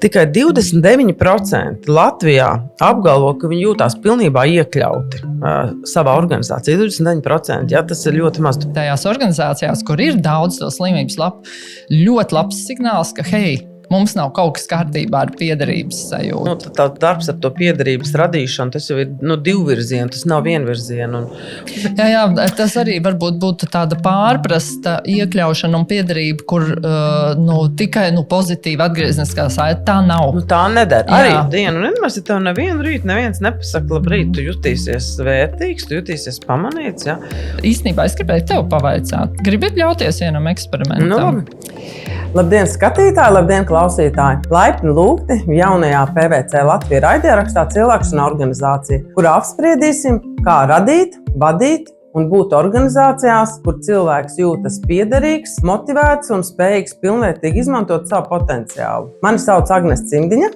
Tikai 29% Latvijā apgalvo, ka viņi jūtās pilnībā iekļauti savā organizācijā. 29%, jā, tas ir ļoti maz. Tajās organizācijās, kur ir daudz to slimības lapu, ļoti labs signāls, ka hei, mums nav kaut kas kārtībā ar piederības sajūtu. Tā darbs ar to piederības radīšanu, tas jau ir divvirziena, tas nav vienvirziena. Jā, tas arī varbūt būtu tāda pārprasta iekļaušana un piederība, kur tikai pozitīva atgriezniskā saite. Tā nav. Tā nedara. Arī dienu nemaz, ja tev nevienu rītu neviens nepasaka, labrīt, tu jutīsies vērtīgs, tu jutīsies pamanīts. Jā. Īstenībā es gribēju tev pavaicāt. Gribi ļauties vienam eksperimentam? Labdien, skatītāji, labdien, klausītāji! Laipni lūgti jaunajā PVC Latvija raidierakstā Cilvēks un organizācija, kurā apspriedīsim, kā radīt, vadīt un būt organizācijās, kur cilvēks jūtas piederīgs, motivēts un spējīgs pilnvērtīgi izmantot savu potenciālu. Mani sauc Agnes Cimdiņa,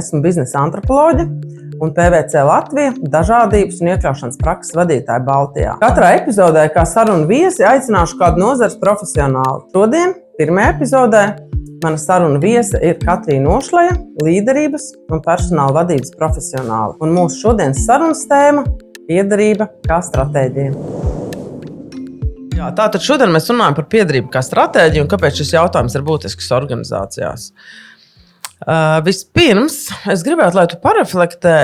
esmu biznesa antropoloģe un PVC Latvija dažādības un iekļaušanas prakses vadītāja Baltijā. Katrā epizodē, kā sarunu viesi, aicināšu kādu nozares profesionāli. Šodien, pirmajā epizodē, mana saruna viese ir Katrīna Ošleja, līderības un personāla vadības profesionāla. Un mūsu šodienas sarunas tēma – piederība kā stratēģija. Jā, tātad šodien mēs runājam par piederību kā stratēģiju un kāpēc šis jautājums ir būtisks organizācijās. Vispirms, es gribētu, lai tu pareflektē,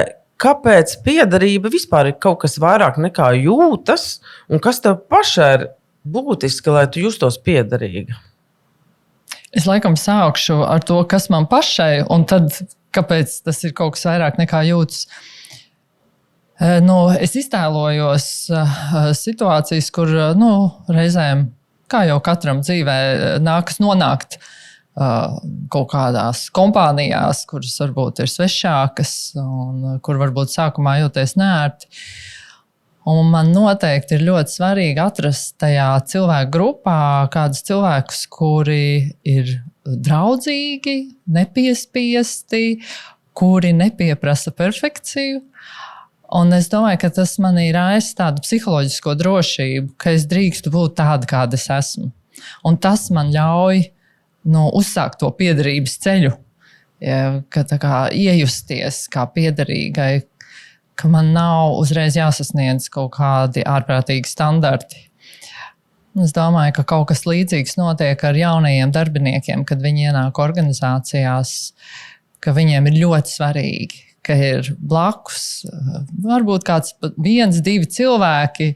kāpēc piederība vispār ir kaut kas vairāk nekā jūtas un kas tev pašai ir būtiski, lai tu justos piederīga. Es laikam sākšu ar to, kas man pašai, un tad kāpēc tas ir kaut kas vairāk nekā jūtas. Es iztēlojos situācijas, kur reizēm, kā jau katram dzīvē, nākas nonākt kaut kādās kompānijās, kuras varbūt ir svešākas un kur varbūt sākumā jūties neērti. Un man noteikti ir ļoti svarīgi atrast tajā cilvēku grupā kādus cilvēkus, kuri ir draudzīgi, nepiespiesti, kuri nepieprasa perfekciju. Un es domāju, ka tas manī raisa tādu psiholoģisko drošību, ka es drīkstu būt tāda, kāda es esmu. Un tas man ļauj uzsākt to piederības ceļu, ka iejusties kā piederīgai, ka man nav uzreiz jāsasniedz kaut kādi ārprātīgi standarti. Es domāju, ka kaut kas līdzīgs notiek ar jaunajiem darbiniekiem, kad viņi ienāk organizācijās, ka viņiem ir ļoti svarīgi, ka ir blakus varbūt kāds 1, 2 cilvēki,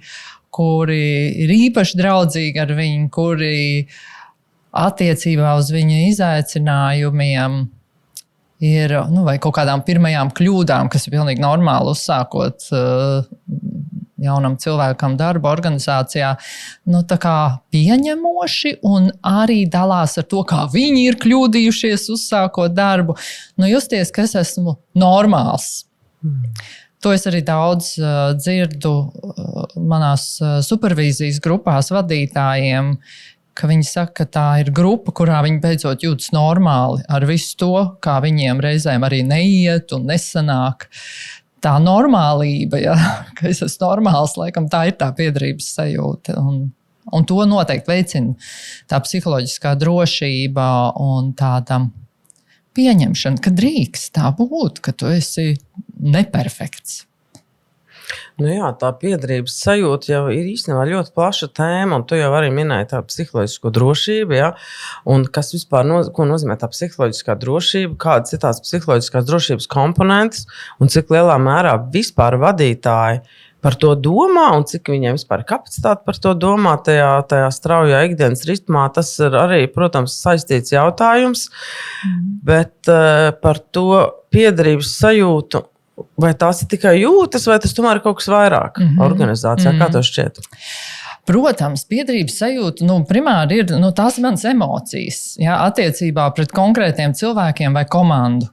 kuri ir īpaši draudzīgi ar viņu, kuri attiecībā uz viņa izaicinājumiem ir, vai kaut kādām pirmajām kļūdām, kas ir pilnīgi normāli uzsākot jaunam cilvēkam darbu organizācijā, tā kā pieņemoši un arī dalās ar to, kā viņi ir kļūdījušies uzsākot darbu. Justies, ka es esmu normāls. To es arī daudz dzirdu manās supervīzijas grupās vadītājiem, ka viņi saka, ka tā ir grupa, kurā viņi beidzot jūtas normāli ar visu to, kā viņiem reizēm arī neiet un nesanāk. Tā normālība, ka es esmu normāls, laikam tā ir tā piederības sajūta. Un to noteikti veicina tā psiholoģiskā drošība un tāda pieņemšana, ka drīkst tā būt, ka tu esi neperfekts. Jā, tā piederības sajūta jau ir īstenībā ļoti plaša tēma, un tu jau arī minēji tā psiholoģisko drošību, ja? Un kas vispār, ko nozīmē tā psiholoģiskā drošība, kādas ir tās psiholoģiskās drošības komponentes, un cik lielā mērā vispār vadītāji par to domā, un cik viņiem vispār ir kapacitāte par to domāt tajā straujā ikdienas ritmā, tas ir arī, protams, saistīts jautājums, bet par to piederības sajūtu, vai tās ir tikai jūtas, vai tas tomēr ir kaut kas vairāk organizācijā? Kā tev šķiet? Protams, piederības sajūta primāri ir tās manas emocijas, attiecībā pret konkrētiem cilvēkiem vai komandu.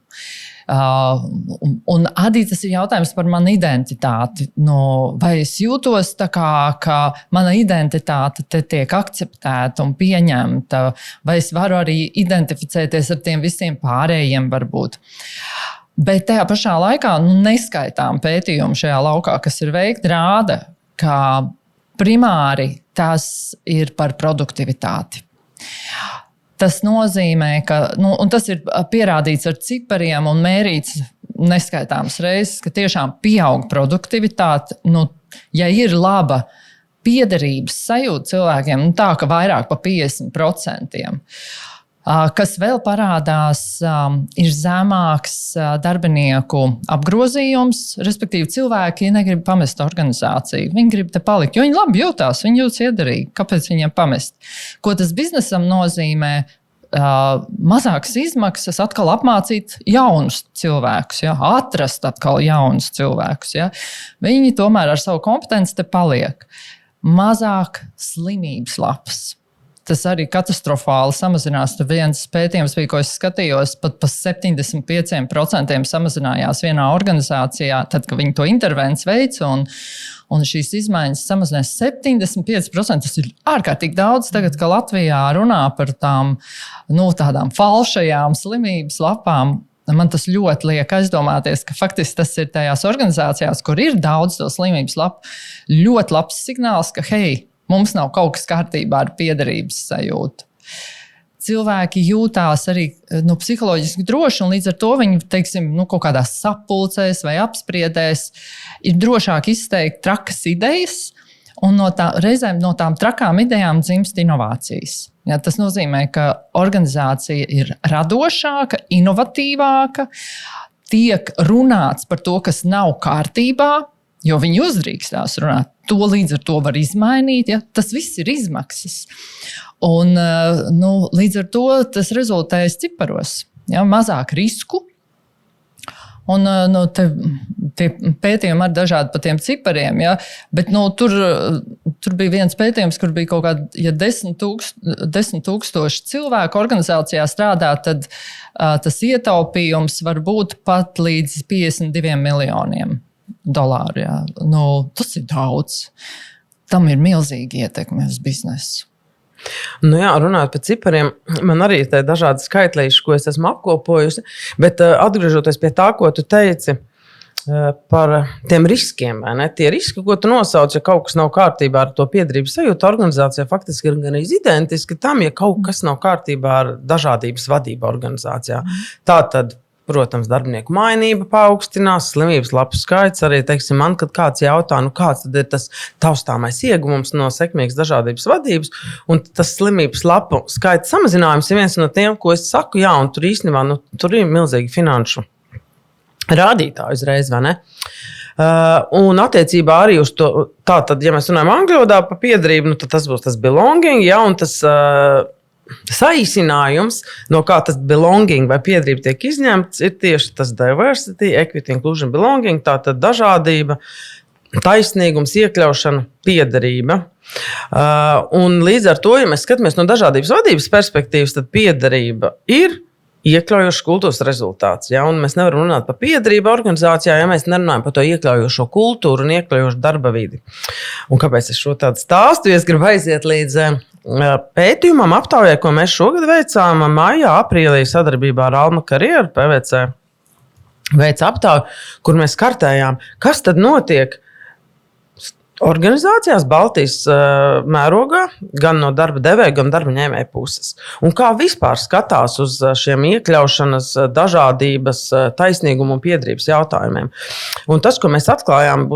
Un arī tas ir jautājums par manu identitāti. Vai es jūtos tā kā, ka mana identitāte te tiek akceptēta un pieņemta, vai es varu arī identificēties ar tiem visiem pārējiem varbūt. Bet tajā pašā laikā neskaitām pētījumu šajā laukā, kas ir veikti, rāda, ka primāri tas ir par produktivitāti. Tas nozīmē, ka un tas ir pierādīts ar cipariem un mērīts neskaitāmas reizes, ka tiešām pieaug produktivitāte. Ja ir laba piederības sajūta cilvēkiem, tā ka vairāk pa 50%. Kas vēl parādās, ir zemāks darbinieku apgrozījums, respektīvi cilvēki negrib pamest organizāciju. Viņi grib te palikt, jo viņi labi jūtās, viņi jūtas iederīgi. Kāpēc viņiem pamest? Ko tas biznesam nozīmē? Mazākas izmaksas atkal apmācīt jaunus cilvēkus, atrast atkal jaunus cilvēkus. Viņi tomēr ar savu kompetenci te paliek. Mazāk slimības lapas. Tas arī katastrofāli samazinās. Tur viens pētījums bija, ko es skatījos, pat pa 75% samazinājās vienā organizācijā, tad, kad viņi to intervenciju veica, un šīs izmaiņas samazinās 75%. Tas ir ārkārtīgi daudz. Tagad, kad Latvijā runā par tādām falšajām slimības lapām, man tas ļoti liek aizdomāties, ka faktiski tas ir tajās organizācijās, kur ir daudz to slimības lapu, ļoti labs signāls, ka hei, mums nav kaut kas kārtībā ar piederības sajūtu. Cilvēki jūtās arī psiholoģiski droši, un līdz ar to viņi, kaut kādās sapulcēs vai apspriedēs ir drošāk izteikt trakas idejas, un reizēm no tām trakām idejām dzimst inovācijas. Tas nozīmē, ka organizācija ir radošāka, inovatīvāka, tiek runāts par to, kas nav kārtībā, jo viņi uzdrīkstās runāt. To līdz ar to var izmainīt. Tas viss ir izmaksas. Un līdz ar to tas rezultējas ciparos. Mazāk risku. Un tie pētījumi ar dažādi pa tiem cipariem. Bet tur bija viens pētījums, kur bija kaut kādi 10 000 cilvēku organizācijā strādā, tad tas ietaupījums var būt pat līdz $52 miljoniem. Tas ir daudz. Tam ir milzīga ietekme uz biznesu. Runājot par cipariem, man arī ir dažādi skaitlīši, ko es esmu apkopojusi, bet atgriežoties pie tā, ko tu teici par tiem riskiem, vai ne? Tie riski, ko tu nosauc, ja kaut kas nav kārtībā ar to piederības sajūtu organizācijā, faktiski ir gan identiski tam, ja kaut kas nav kārtībā ar dažādības vadību organizācijā. Tātad, protams, darbinieku mainība paaugstinās, slimības lapu skaits. Arī, man, kad kāds jautā, kāds tad ir tas taustāmais ieguvums no sekmīgas dažādības vadības, un tas slimības lapu skaita samazinājums ir viens no tiem, ko es saku, un tur īstenībā tur ir milzīgi finanšu rādītāji uzreiz, vai ne? Un attiecībā arī uz to, tātad, ja mēs runājam angļu valodā par piederību, tad tas būs tas belonging, un tas saīsinājums, no kā tas belonging vai piederība tiek izņemts, ir tieši tas diversity, equity, inclusion, belonging, tātad dažādība, taisnīgums, iekļaušana, piederība. Un līdz ar to, ja mēs skatāmies no dažādības vadības perspektīvas, tad piederība ir iekļaujošs kultūras rezultāts. Un mēs nevaram runāt par piederību organizācijā, ja mēs nerunājam par to iekļaujošo kultūru un iekļaujošu darba vidi. Un kāpēc es šo tādu stāstu? Es gribu aiziet līdz pētījumam, aptaujai, ko mēs šogad veicām maijā, aprīlī sadarbībā ar Alma Karjeru, PVC veica aptauju, kur mēs kartējām, kas tad notiek organizācijās Baltijas mērogā, gan no darba devēja, gan darba ņēmēja puses. Un kā vispār skatās uz šiem iekļaušanas, dažādības, taisnīguma un piederības jautājumiem. Un tas, ko mēs atklājām,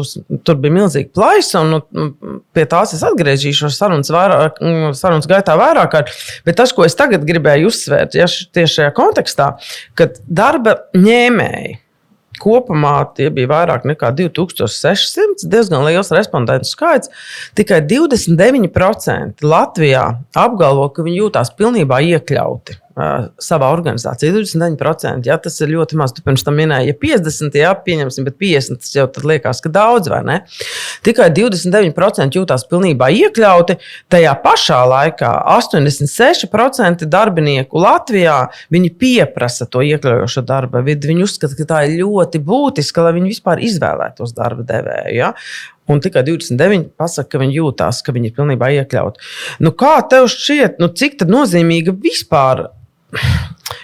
tur bija milzīgi plaisa, un pie tās es atgriezīšos sarunas gaitā vairāk, bet tas, ko es tagad gribēju uzsvērt, tieši šajā kontekstā, kad darba ņēmēji kopumā tie bija vairāk nekā 2600, diezgan liels respondentu skaits. Tikai 29% Latvijā apgalvo, ka viņi jūtās pilnībā iekļauti savā organizācijā. 29%, tas ir ļoti maz. Tu pirms tam minēji, ja 50, pieņemsim, bet 50 jau tad liekas, ka daudz, vai ne? Tikai 29% jūtās pilnībā iekļauti. Tajā pašā laikā 86% darbinieku Latvijā viņi pieprasa to iekļaujošo darba vidi. Viņi uzskata, ka tā ir ļoti būtiska, lai viņi vispār izvēlētos darba devēju. Un tikai 29% pasaka, ka viņi jūtās, ka viņi ir pilnībā iekļauti. Kā tev šķiet, cik tad nozīmīga vispār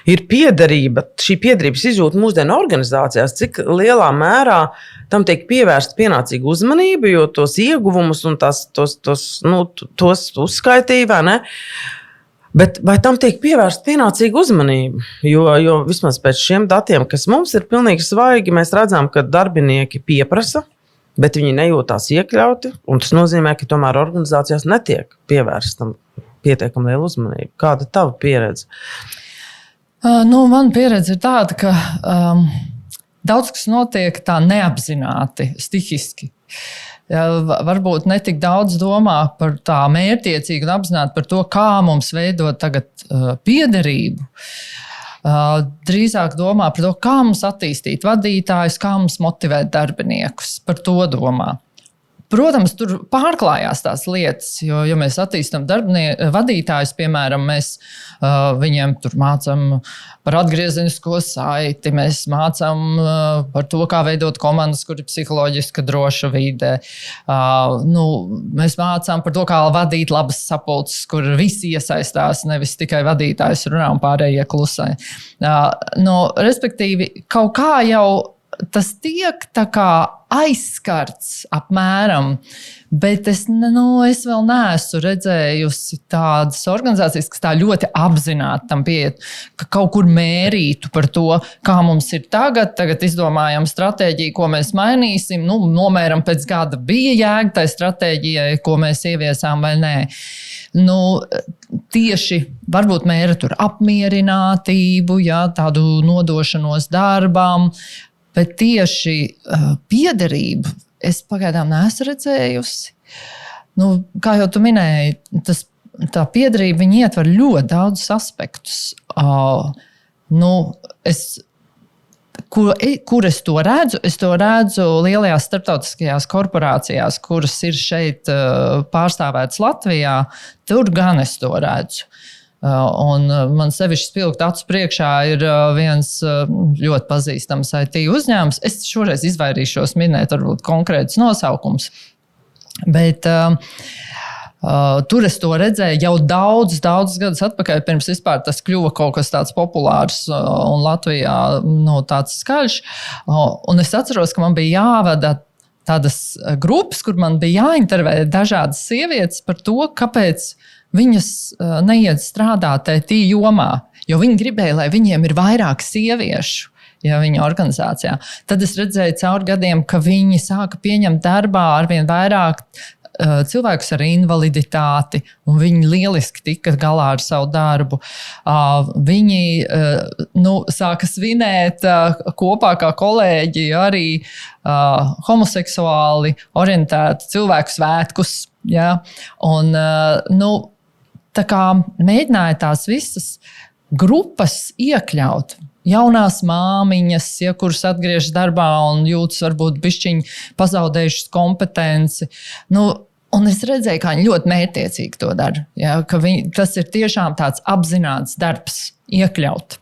ir piederība, šī piederības izjūta mūsdienu organizācijās, cik lielā mērā tam tiek pievērsta pienācīga uzmanība, jo tos ieguvumus un tos uzskaitīja, vai ne? Bet vai tam tiek pievērsta pienācīga uzmanība? Jo vismaz pēc šiem datiem, kas mums ir pilnīgi svaigi, mēs redzam, ka darbinieki pieprasa, bet viņi nejūtās iekļauti. Tas nozīmē, ka tomēr organizācijās netiek pievērsta pietiekami liela uzmanība. Kāda ir tava pieredze? Man pieredze ir tāda, ka daudz kas notiek tā neapzināti, stihiski. Varbūt ne tik daudz domā par tā mērķtiecīgi un apzināti par to, kā mums veidot tagad piederību. Drīzāk domā par to, kā mums attīstīt vadītājus, kā mums motivēt darbiniekus. Par to domā. Protams, tur pārklājās tās lietas, jo, ja mēs attīstam vadītājus, piemēram, mēs viņiem tur mācām par atgriezenisko saiti, mēs mācām par to, kā veidot komandas, kur ir psiholoģiski droša vide. Mēs mācām par to, kā vadīt labas sapulces, kur visi iesaistās, nevis tikai vadītājs runā un pārējie klusē. Respektīvi, kaut kā jau tas tiek tā kā aizskarts apmēram, bet es vēl neesmu redzējusi tādas organizācijas, kas tā ļoti apzināti tam pieiet, ka kaut kur mērītu par to, kā mums ir tagad izdomājam stratēģiju, ko mēs mainīsim, nomēram pēc gada bija jēga tai stratēģijai, ko mēs ieviesām vai nē. Tieši varbūt mēra tur apmierinātību, tādu nodošanos darbām, bet tieši piederību es pagaidām neesmu redzējusi. Kā jau tu minēji, tā piederība viņa ietver ļoti daudzus aspektus. Kur es to redzu? Es to redzu lielajās starptautiskajās korporācijās, kuras ir šeit pārstāvētas Latvijā. Tur gan es to redzu. Un man sevišķi spilgt acu priekšā ir viens ļoti pazīstams IT uzņēmums. Es šoreiz izvairīšos minēt varbūt konkrētus nosaukums, bet tur es to redzēju jau daudz gadus atpakaļ, pirms vispār tas kļuva kaut kas tāds populārs un Latvijā tāds skaļš. Un es atceros, ka man bija jāvada tādas grupas, kur man bija jāintervē dažādas sievietes par to, kāpēc viņas neiet strādāt IT jomā, jo viņi gribēja, lai viņiem ir vairāk sieviešu, viņa organizācijā. Tad es redzēju cauri gadiem, ka viņi sāka pieņemt darbā arvien vairāk cilvēkus ar invaliditāti, un viņi lieliski tika galā ar savu darbu. Viņi sāka svinēt kopā kā kolēģi arī homoseksuāli orientēti cilvēku svētkus. Ja? Un, tā kā mēģināja tās visas grupas iekļaut. Jaunās māmiņas, kuras atgriežas darbā un jūtas varbūt bišķiņi pazaudējušas kompetenci. Un es redzēju, kā viņi ļoti mērķtiecīgi to dara. Ja? Ka tas ir tiešām tāds apzināts darbs iekļaut.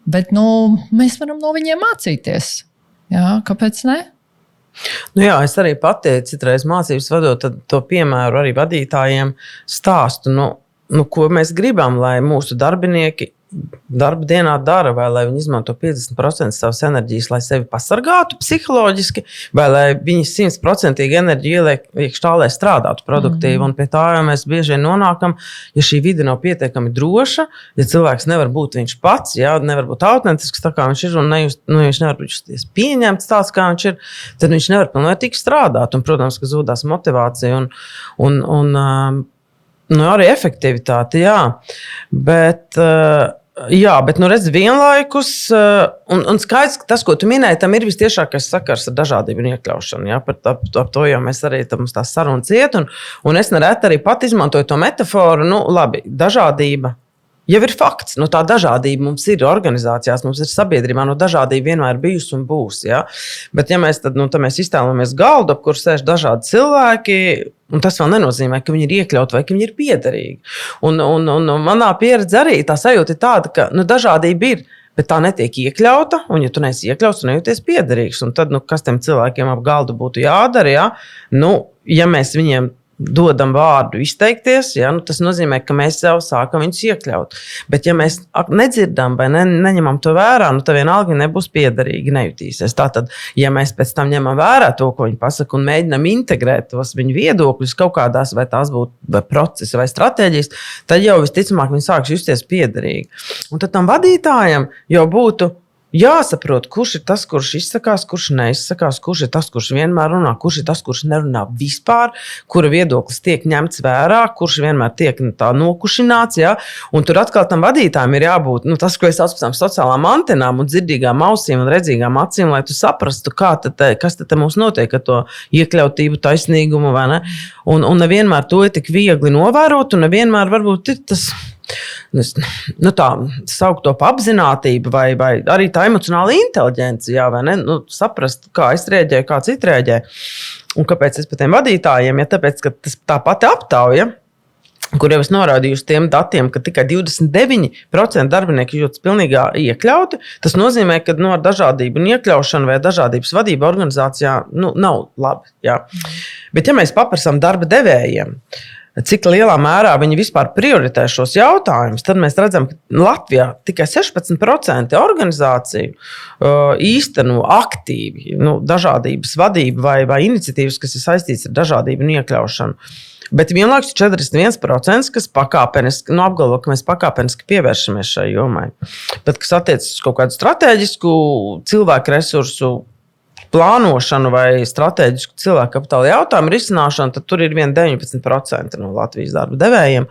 Bet mēs varam no viņiem mācīties. Ja? Kāpēc ne? Jā, es arī pati citreiz mācības vadot to piemēru arī vadītājiem stāstu, ko mēs gribam, lai mūsu darbinieki darba dienā dara, vai lai viņi izmanto 50% savas enerģijas, lai sevi pasargātu psiholoģiski, vai lai viņi 100% enerģiju ieliek iekšā, lai strādātu produktīvi. Un pie tā jau mēs bieži vien nonākam, ja šī vide nav pietiekami droša, ja cilvēks nevar būt viņš pats, nevar būt autentisks tā, kā viņš ir, un viņš nevar būt pieņemts tāds, kā viņš ir, tad viņš nevar pilnvērtīgi strādāt. Un, protams, ka zūdās motivācija un arī efektivitāte, bet redz, vienlaikus, un skaidrs, ka tas, ko tu minēji, tam ir vistiešākais sakars ar dažādību un iekļaušanu. Ja? Par to jau mēs arī mums tās sarunas iet, un es nereti arī pat izmantoju to metaforu, labi, dažādība jau ir fakts. Tā dažādība mums ir organizācijās, mums ir sabiedrībā, dažādība vienmēr bijusi un būs. Ja? Bet ja mēs tad mēs iztēlojamies galdu, ap kur sēž dažādi cilvēki, un tas vēl nenozīmē, ka viņi ir iekļauti vai ka viņi ir piederīgi. Un manā pieredze arī tā sajūta ir tāda, ka dažādība ir, bet tā netiek iekļauta, un ja tu neesi iekļauts, tu nejūties piederīgs. Un tad, kas tiem cilvēkiem ap galdu būtu jādara, ja mēs viņiem dodam vārdu izteikties, ja, tas nozīmē, ka mēs jau sākam viņus iekļaut. Bet, ja mēs nedzirdam vai neņemam to vērā, tad vienalga nebūs piederīgi, nejutīsies. Tātad, ja mēs pēc tam ņemam vērā to, ko viņi pasaka, un mēģinam integrēt tos viņu viedokļus kaut kādās, vai tās būtu vai procesi vai stratēģijas, tad jau visticamāk viņi sāks justies piederīgi. Un tad tam vadītājam jau būtu jāsaprot, kurš ir tas, kurš izsakās, kurš neizsakās, kurš ir tas, kurš vienmēr runā, kurš ir tas, kurš nerunā vispār, kura viedoklis tiek ņemts vērā, kurš vienmēr tiek tā nokušināts. Ja? Un tur atkal tam vadītājam ir jābūt tas, ko es saucu par sociālām antenām un dzirdīgām ausīm un redzīgām acīm, lai tu saprastu, kas te mums notiek ar to iekļautību, taisnīgumu. Vai ne? Un nevienmēr to ir tik viegli novērot, un nevienmēr varbūt ir tas. Tā saukt to par apzinātību vai arī tā emocionāla inteliģence, jā, vai ne? Saprast, kā es rēģēju, kā citi rēģē. Un kāpēc es par tiem vadītājiem? Ja tāpēc, ka tas tā pati aptauja, kur jau es norādīju uz tiem datiem, ka tikai 29% darbinieku jūtas pilnīgā iekļauti, tas nozīmē, ka ar dažādību un iekļaušanu vai dažādības vadību organizācijā nav labi. Jā. Bet ja mēs paprasām darba devējiem, cik lielā mērā viņi vispār prioritē šos jautājumus, tad mēs redzam, ka Latvijā tikai 16% organizāciju īsteno aktīvi dažādības vadību vai iniciatīvas, kas ir saistītas ar dažādību un iekļaušanu. Bet vienlaikus 41%, kas pakāpeniski, apgalvo, ka mēs pakāpeniski pievēršamies šai jomai. Bet, kas attiecas uz kaut kādu strateģisku cilvēku resursu plānošanu vai strateģisku cilvēku kapitāla jautājumu risināšanu, tad tur ir 19% no Latvijas darba devējiem,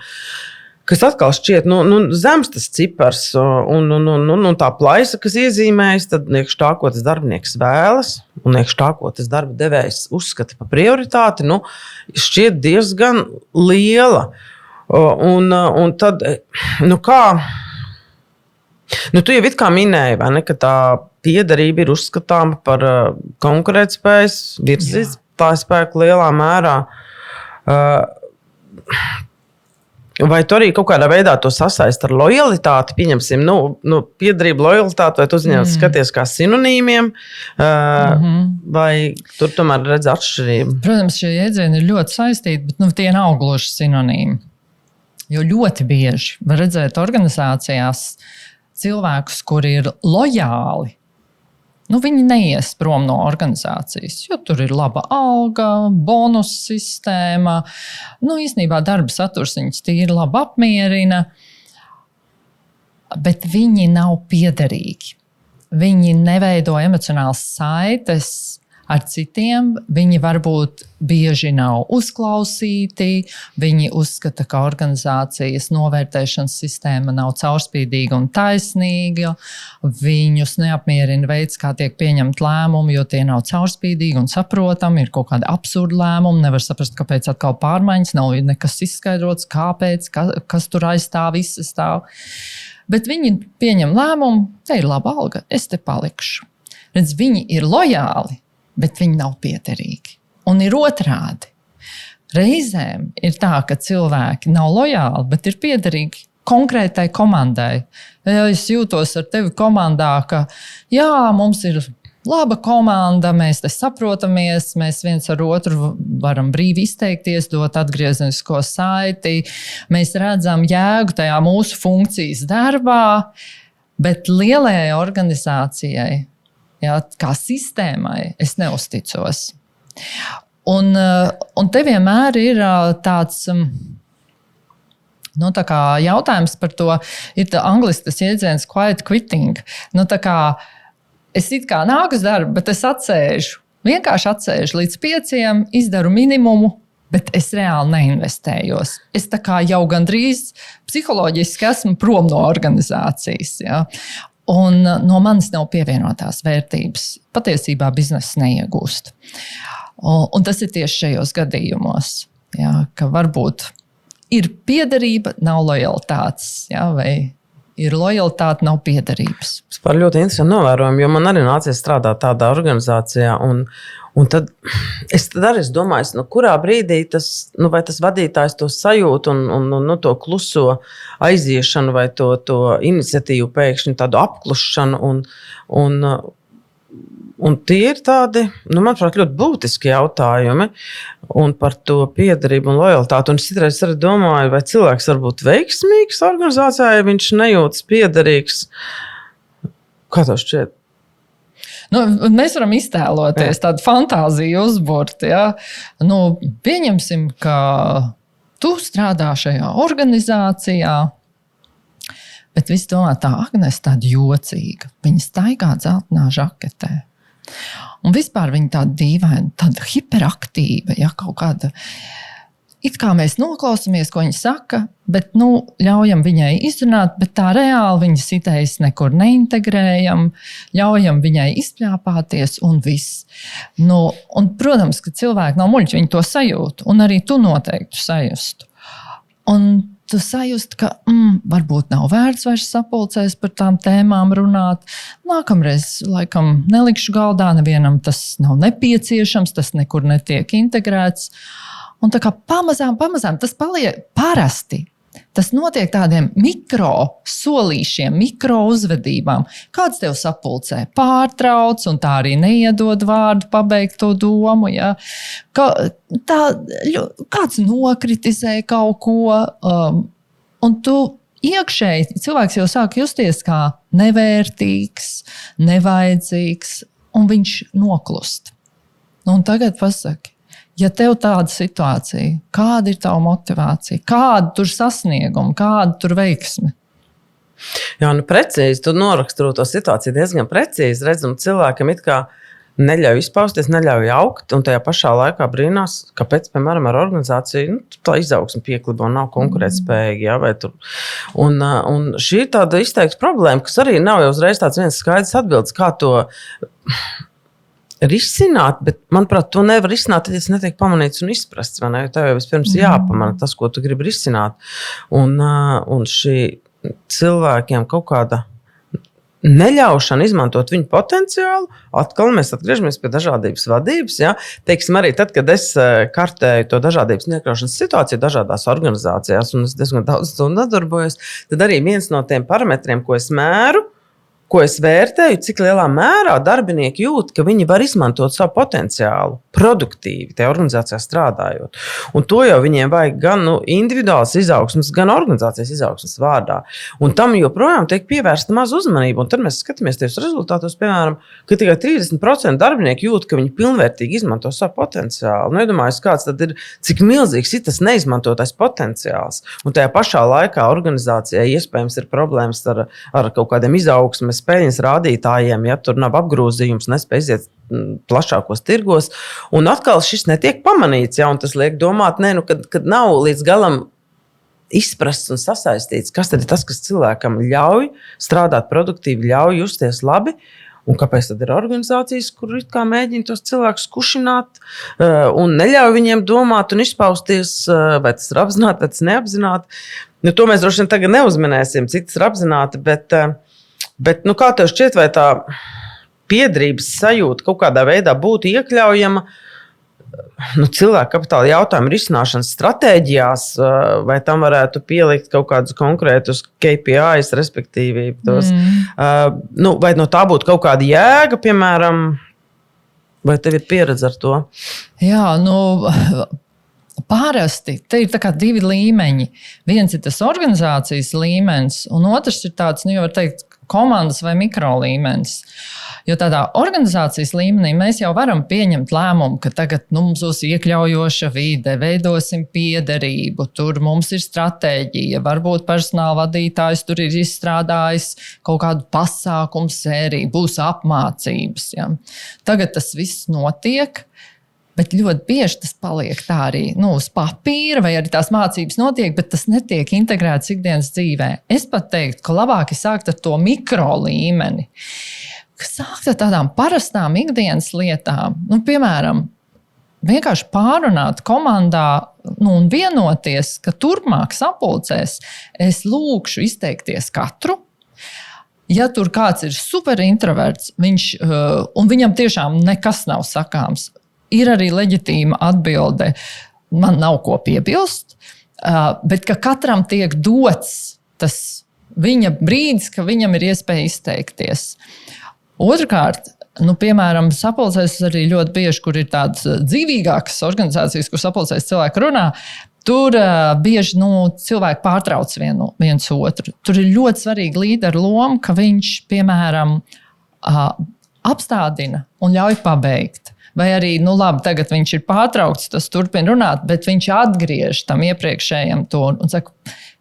kas atkal šķiet zems tas cipars un tā plaisa, kas iezīmējas, tad iekš tā, ko tas darbinieks vēlas, un iekš tā, ko tas darba devējs uzskata par prioritāti, šķiet diezgan liela. Un tad, kā... tu jau it kā minēji, vai ne, ka tā piederība ir uzskatāma par konkurētspējas virzītāju spēku lielā mērā. Vai tu arī kaut kādā veidā to sasaist ar lojalitāti? Pieņemsim, piederība, lojalitāte, vai tu uzņēmis skaties kā sinonīmiem, vai tur tomēr redz atšķirību? Protams, šie jēdzieni ir ļoti saistīti, bet tie nav gluži sinonīmi. Jo ļoti bieži var redzēt organizācijās cilvēkus, kuri ir lojāli. Viņi neies prom no organizācijas, jo tur ir laba alga, bonus sistēma. Īstenībā darba saturs viņus tīri labi apmierina, bet viņi nav piederīgi. Viņi neveido emocionālas saites ar citiem, viņi varbūt bieži nav uzklausīti, viņi uzskata, ka organizācijas novērtēšanas sistēma nav caurspīdīga un taisnīga, viņus neapmierina veids, kā tiek pieņemt lēmumi, jo tie nav caurspīdīgi un saprotami, ir kaut kādi absurdi lēmumi, nevar saprast, kāpēc atkal pārmaiņas, nav nekas izskaidrots, kāpēc, kas tur aizstāv, izstāv. Bet viņi pieņem lēmumu, te ir laba alga, es te palikšu. Redz, viņi ir lojāli, bet viņi nav piederīgi. Un ir otrādi. Reizēm ir tā, ka cilvēki nav lojāli, bet ir piederīgi konkrētai komandai. Ja es jūtos ar tevi komandā, ka jā, mums ir laba komanda, mēs te saprotamies, mēs viens ar otru varam brīvi izteikties, dot atgriezenisko saiti, mēs redzam jēgu tajā mūsu funkcijas darbā, bet lielajai organizācijai, kā sistēmai, es neusticos. Un te vienmēr ir tāds tā kā jautājums par to, ir angliski tas jēdziens quiet quitting. Es it kā nāku uz darbu, bet es vienkārši atsēžu līdz 5, izdaru minimumu, bet es reāli neinvestējos. Es tā kā jau gandrīz psiholoģiski esmu prom no organizācijas. Ja? Un no manis nav pievienotās vērtības. Patiesībā bizness neiegūst. Un tas ir tieši šajos gadījumos, ka varbūt ir piederība, nav lojalitātes, vai ir lojalitāte, nav piederības. Tas par ļoti interesanti novērojumi, jo man arī nācies strādāt tādā organizācijā, un tad es arī domāju, kurā brīdī vai tas vadītājs to sajūt un to kluso aiziešanu vai to iniciatīvu pēkšņi tādu apklušanu un Un tie ir tādi, manuprāt, ļoti būtiski jautājumi un par to piederību un lojalitāti. Un es citreiz arī domāju, vai cilvēks var būt veiksmīgs organizācijā, ja viņš nejūtas piederīgs. Kā tev šķiet? Mēs varam iztēloties tādu fantāziju uzburt. Ja? Pieņemsim, ka tu strādā šajā organizācijā, bet viss domā tā, Agnese tāda jocīga. Viņa staigā dzeltenā žaketē. Un vispār viņa tāda dīvaina, tāda hiperaktīva, ja, kaut kāda. It kā mēs noklausamies, ko viņa saka, bet ļaujam viņai izrunāt, bet tā reāli viņas idejas nekur neintegrējam, ļaujam viņai izpļāpāties un viss. Un, protams, ka cilvēki nav muļķi, viņi to sajūt, un arī tu noteikti sajustu. Un tu sajust, ka varbūt nav vērts vairs sapulcēs par tām tēmām runāt. Nākamreiz, laikam, nelikšu galdā, nevienam tas nav nepieciešams, tas nekur netiek integrēts. Un tā kā pamazām tas paliek parasti. Tas notiek tādiem mikro solīšiem, mikro uzvedībām. Kāds tev sapulcē pārtrauc un tā arī neiedod vārdu pabeigt to domu. Ja? Kāds nokritizē kaut ko, un tu iekšēji cilvēks jau sāk justies kā nevērtīgs, nevajadzīgs, un viņš noklust. Un tagad pasaki. Ja tev tāda situācija, kāda ir tava motivācija, kāda tur sasnieguma, kāda tur veiksme? Jā, precīzi, tu noraksturo to situāciju diezgan precīzi. Redzam, cilvēkam it kā neļauj izpausties, neļauj augt, un tajā pašā laikā brīnās, kāpēc, piemēram, ar organizāciju tā izaugsme pieklibo un nav konkurētspējīga. Ja, un šī ir tāda izteikta problēma, kas arī nav jau uzreiz tāds viens skaidrs atbildes, kā to risināt, bet, manuprāt, to nevar risināt, ja tas netiek pamanīts un izprasts. Tev jau vispirms jāpamana tas, ko tu gribi risināt. Un šī cilvēkiem kaut kāda neļaušana izmantot viņu potenciālu, atkal mēs atgriežamies pie dažādības vadības. Ja? Teiksim, arī tad, kad es kartēju to dažādības nekļaušanas situāciju dažādās organizācijās, un es diezgan daudz to nodarbojos, tad arī viens no tiem parametriem, ko es mēru, ko es vērtēju, cik lielā mērā darbinieki jūt, ka viņi var izmantot savu potenciālu produktīvi tajā organizācijā strādājot. Un to jau viņiem vajag gan individuālas izaugsmes, gan organizācijas izaugsmes vārdā. Un tam joprojām tiek pievērsta maz uzmanība. Un tad mēs skatāmies tajos rezultātos, piemēram, ka tikai 30% darbinieku jūt, ka viņi pilnvērtīgi izmanto savu potenciālu. Iedomājos, kāds tad ir, cik milzīgs ir tas neizmantotais potenciāls. Un tajā pašā laikā organizācijai iespējams ir problēmas ar kaut kādiem izaugsmes peļņas rādītājiem, ja tur nav apgrozījums, nespēj iziet plašākos tirgos. Un atkal šis netiek pamanīts, ja, un tas liek domāt, kad nav līdz galam izprasts un sasaistīts, kas tad ir tas, kas cilvēkam ļauj strādāt produktīvi, ļauj justies labi, un kāpēc tad ir organizācijas, kur it kā mēģina tos cilvēkus kušināt un neļauj viņiem domāt un izpausties, vai tas ir apzināti, vai tas neapzināti. To mēs droši vien tagad neuzminēsim, cik tas ir apzināti, bet kā tev šķiet, vai tā piederības sajūta kaut kādā veidā būtu iekļaujama cilvēku kapitāla jautājumu risināšanas stratēģijās, vai tam varētu pielikt kaut kādus konkrētus KPIs, respektīvi tos, vai no tā būtu kaut kāda jēga, piemēram, vai tev ir pieredze ar to? Jā, parasti te ir tā kā divi līmeņi. Viens ir tas organizācijas līmenis, un otrs ir tāds, jau var teikt, komandas vai mikro līmenis. Jo tādā organizācijas līmenī mēs jau varam pieņemt lēmumu, ka tagad mums būs iekļaujoša vide, veidosim piederību, tur mums ir stratēģija, varbūt personāla vadītājs tur ir izstrādājis kaut kādu pasākumu sēriju, būs apmācības. Ja. Tagad tas viss notiek. Bet ļoti bieži tas paliek tā arī uz papīra, vai arī tās mācības notiek, bet tas netiek integrēts ikdienas dzīvē. Es pat teiktu, ka labāk ir sākt ar to mikro līmeni. Sākt ar tādām parastām ikdienas lietām. Piemēram, vienkārši pārunāt komandā un vienoties, ka turpmāk sapulcēs es lūkšu izteikties katru. Ja tur kāds ir super introverts, un viņam tiešām nekas nav sakāms, ir arī leģitīma atbilde, man nav ko piebilst, bet ka katram tiek dots tas viņa brīdis, ka viņam ir iespēja izteikties. Otrkārt, piemēram, sapulcēs arī ļoti bieži, kur ir tādas dzīvīgākas organizācijas, kur sapulcēs cilvēki runā. Tur bieži cilvēki pārtrauc viens otru. Tur ir ļoti svarīga līdera loma, ka viņš, piemēram, apstādina un ļauj pabeigt. Vai arī, labi, tagad viņš ir pārtraukts, tas turpina runāt, bet viņš atgriež tam iepriekšējam to un saka,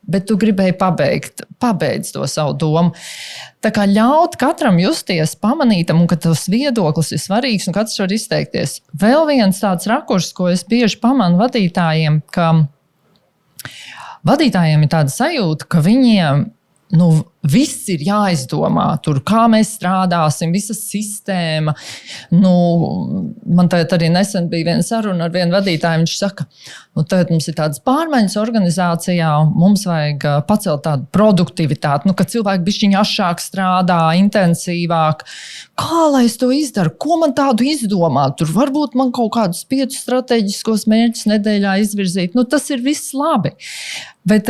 bet tu gribēji pabeidz to savu domu. Tā kā ļaut katram justies pamanītam un ka tas viedoklis ir svarīgs un katrs var izteikties. Vēl viens tāds rakurs, ko es bieži pamanu vadītājiem, ka vadītājiem ir tāda sajūta, ka viņiem viss ir jāizdomā, tur, kā mēs strādāsim, visa sistēma. Man tagad arī nesen bija viena saruna ar vienu vadītāju, viņš saka, tagad mums ir tādas pārmaiņas organizācijā, mums vajag pacelt tādu produktivitāti, ka cilvēki bišķiņ ašāk strādā, intensīvāk. Kā lai es to izdaru? Ko man tādu izdomāt? Tur varbūt man kaut kādus 5 strateģiskos mērķus nedēļā izvirzīt. Tas ir viss labi. Bet,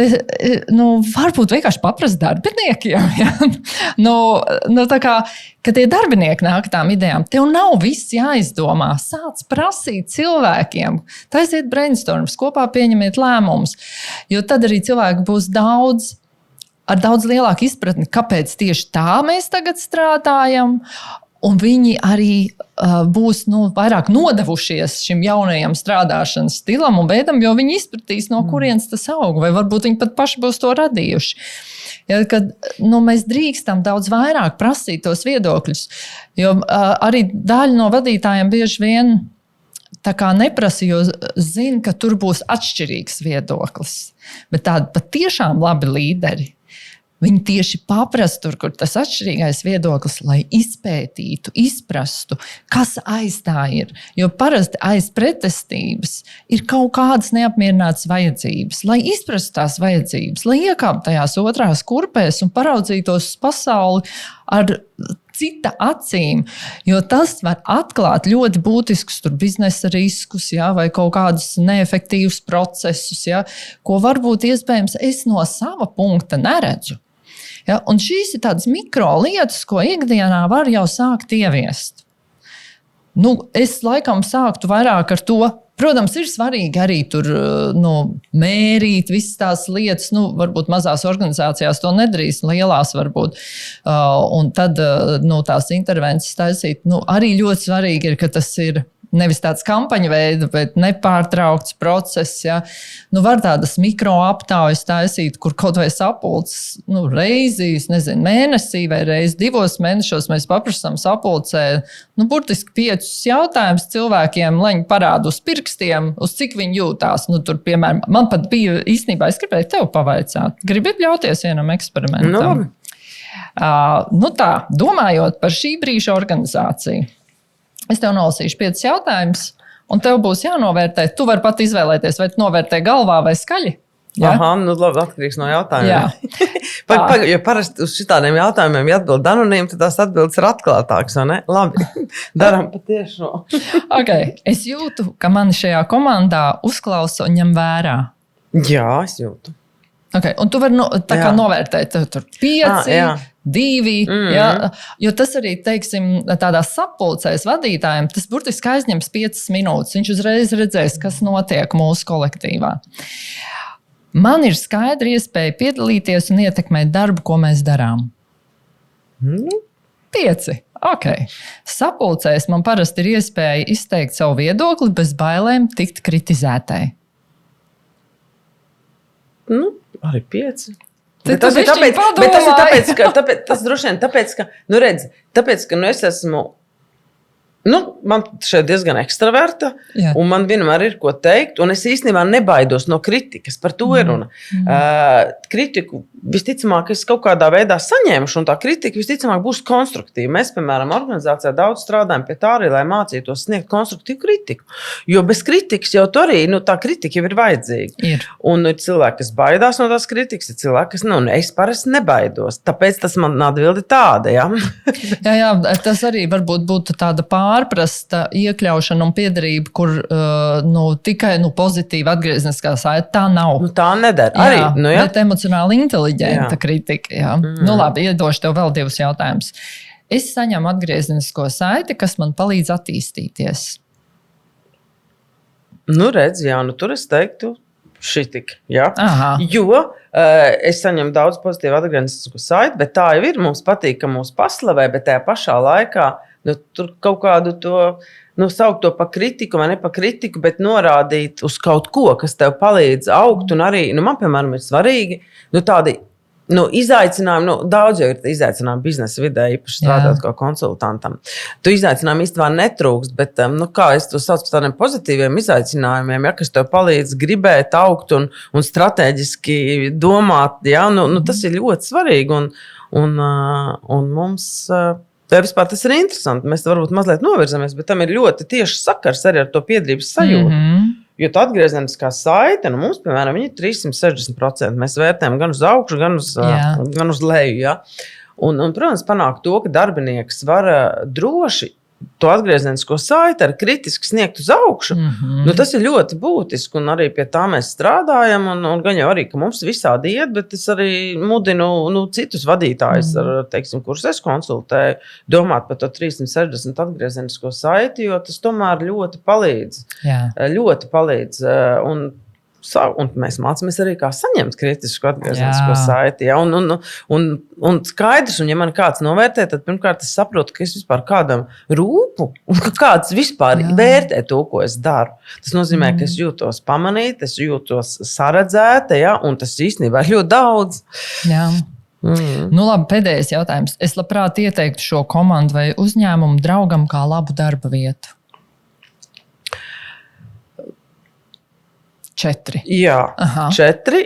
varbūt vienkārši paprast darbiniekiem. Ja? Tā kā, kad tie darbinieki nāk tām idejām, tev nav viss jāizdomā. Sāc prasīt cilvēkiem. Taisiet brainstorms, kopā pieņemiet lēmumus. Jo tad arī cilvēki būs ar daudz lielāku izpratni, kāpēc tieši tā mēs tagad strādājam. Un viņi arī būs vairāk nodevušies šim jaunajam strādāšanas stilam un veidam, jo viņi izpratīs, no kurienes tas aug, vai varbūt viņi pat paši būs to radījuši. Ja, kad mēs drīkstam daudz vairāk prasīt tos viedokļus, jo arī daļa no vadītājiem bieži vien tā kā neprasa, jo zina, ka tur būs atšķirīgs viedoklis. Bet tādi patiešām labi līderi. Viņi tieši paprasta tur, kur tas atšķirīgais viedoklis, lai izpētītu, izprastu, kas aiz tā ir. Jo parasti aiz pretestības ir kaut kādas neapmierinātas vajadzības. Lai izprastu tās vajadzības, lai iekāptu tajās otrās kurpēs un paraudzītos uz pasauli ar cita acīm, jo tas var atklāt ļoti būtiskus biznesa riskus, ja, vai kaut kādus neefektīvus procesus, ja, ko varbūt iespējams es no sava punkta neredzu. Ja, un šīs ir tādas mikro lietas, ko ikdienā var jau sākt ieviest. Es laikam sāktu vairāk ar to. Protams, ir svarīgi arī tur mērīt visas tās lietas. Varbūt mazās organizācijās to nedarīs, lielās varbūt. Un tad tās intervences taisīt. Arī ļoti svarīgi ir, ka tas ir nevis tāds kampaņa veida, bet nepārtraukts process. Ja. Var tādas mikroaptaujas taisīt, kur kaut vai sapulces reizīs, mēnesī vai reiz 2 mēnešos mēs paprasām sapulcē, burtiski 5 jautājumus cilvēkiem, lai viņi parāda uz pirkstiem, uz cik viņi jūtās. Tur, piemēram, man pat bija īstenībā, es gribēju tev pavaicāt. Gribi ļauties vienam eksperimentam? Tā, domājot par šī brīža organizāciju. Es tev nolasīšu 5 jautājumus, un tev būs jānovērtē. Tu vari pat izvēlēties, vai tu novērtē galvā vai skaļi. Ja? Aha, labi, atkarīgs no jautājumiem. Jo parasti uz šitādiem jautājumiem, ja atbild anonīmi, tad tās atbildes ir atklātākas, vai ne? Labi, darām patiešo. Okay. Es jūtu, ka mani šajā komandā uzklausa un ņem vērā. Jā, es jūtu. Okay. Un tu vari kā novērtēt, tur 5, 2, ja? Jo tas arī, teiksim, tādās sapulcēs vadītājiem, tas burtiski aizņems 5 minūtes. Viņš uzreiz redzēs, kas notiek mūsu kolektīvā. Man ir skaidra iespēja piedalīties un ietekmēt darbu, ko mēs darām. 5. Okay. Sapulcēs man parasti ir iespēja izteikt savu viedokli bez bailēm tikt kritizētai. Arī 5. Tas ir tāpēc, tas droši vien tāpēc, ka, es esmu, man šeit diezgan ekstraverta, un man vienmēr ir ko teikt, un es īstenībā nebaidos no kritikas, par to ir runa. Kritiku visticamāk es kaut kādā veidā saņēmuši, un tā kritika visticamāk būs konstruktīva. Mēs, piemēram, organizācijā daudz strādājam pie tā arī, lai mācītos sniegt konstruktīvu kritiku. Jo bez kritikas jau tur arī, tā kritika jau ir vajadzīga. Un ir cilvēki, kas baidās no tās kritikas, ir cilvēki, kas, es parasti nebaidos. Tāpēc tas man atbildi tāda, ja? Jā, tas arī varbūt būtu tāda pārprasta iekļaušana un piederība, kur tikai pozitīva atgriezniskā saite. Tā nav. Tā nedara. Jā, bet emocionāli inteliģenta kritika. Jā. Labi, iedošu tev vēl 2 jautājumus. es saņemu atgriezenisko saiti, kas man palīdz attīstīties. Nu, redz, jā, nu tur es teiktu šitik, jā. Aha. Jo es saņemu daudz pozitīvu atgriezenisko saiti, bet tā jau ir. Mums patīk, ka mūs paslavē, bet tajā pašā laikā tur kaut kādu to, saukt to par kritiku vai ne par kritiku, bet norādīt uz kaut ko, kas tev palīdz augt. Un arī, man, piemēram, ir svarīgi tādi izaicinājumi, daudz jau ir izaicinājumi biznesa vidē, īpaši strādāt kā konsultantam. Tu izaicinājumi īstenībā netrūkst, bet kā es to saucu par tādiem pozitīviem izaicinājumiem, ja, kas tev palīdz gribēt augt un strateģiski domāt, ja, tas ir ļoti svarīgi un mums vispār tas ir interesanti. Mēs varbūt mazliet novirzamies, bet tam ir ļoti tieši sakars arī ar to piederības sajūtu. Jo tā atgriezeniskā saite, mums, piemēram, ir 360%. Mēs vērtējam gan uz augšu, gan uz leju. Ja? Un, protams, panākt to, ka darbinieks var droši to atgriezenisko saiti ar kritiski sniegt uz augšu. Tas ir ļoti būtiski, un arī pie tā mēs strādājam. Un gan jau arī, ka mums visādi iet, bet es arī mudinu citus vadītājus, kurus es konsultēju, domāt par to 360 atgriezenisko saiti, jo tas tomēr ļoti palīdz. Jā. Ļoti palīdz. Un mēs mācāmies arī, kā saņemt kritisku atgriezenisko saiti. Ja? Un skaidrs, un ja man kāds novērtē, tad pirmkārt es saprotu, ka es vispār kādam rūpu, un ka kāds vispār vērtē to, ko es daru. Tas nozīmē, ka es jūtos pamanīt, es jūtos saredzēta, ja? Un tas īstenībā ir ļoti daudz. Jā. Labi, pēdējais jautājums. Es labprāt ieteiktu šo komandu vai uzņēmumu draugam kā labu darba vietu. 4. Jā, Aha. 4.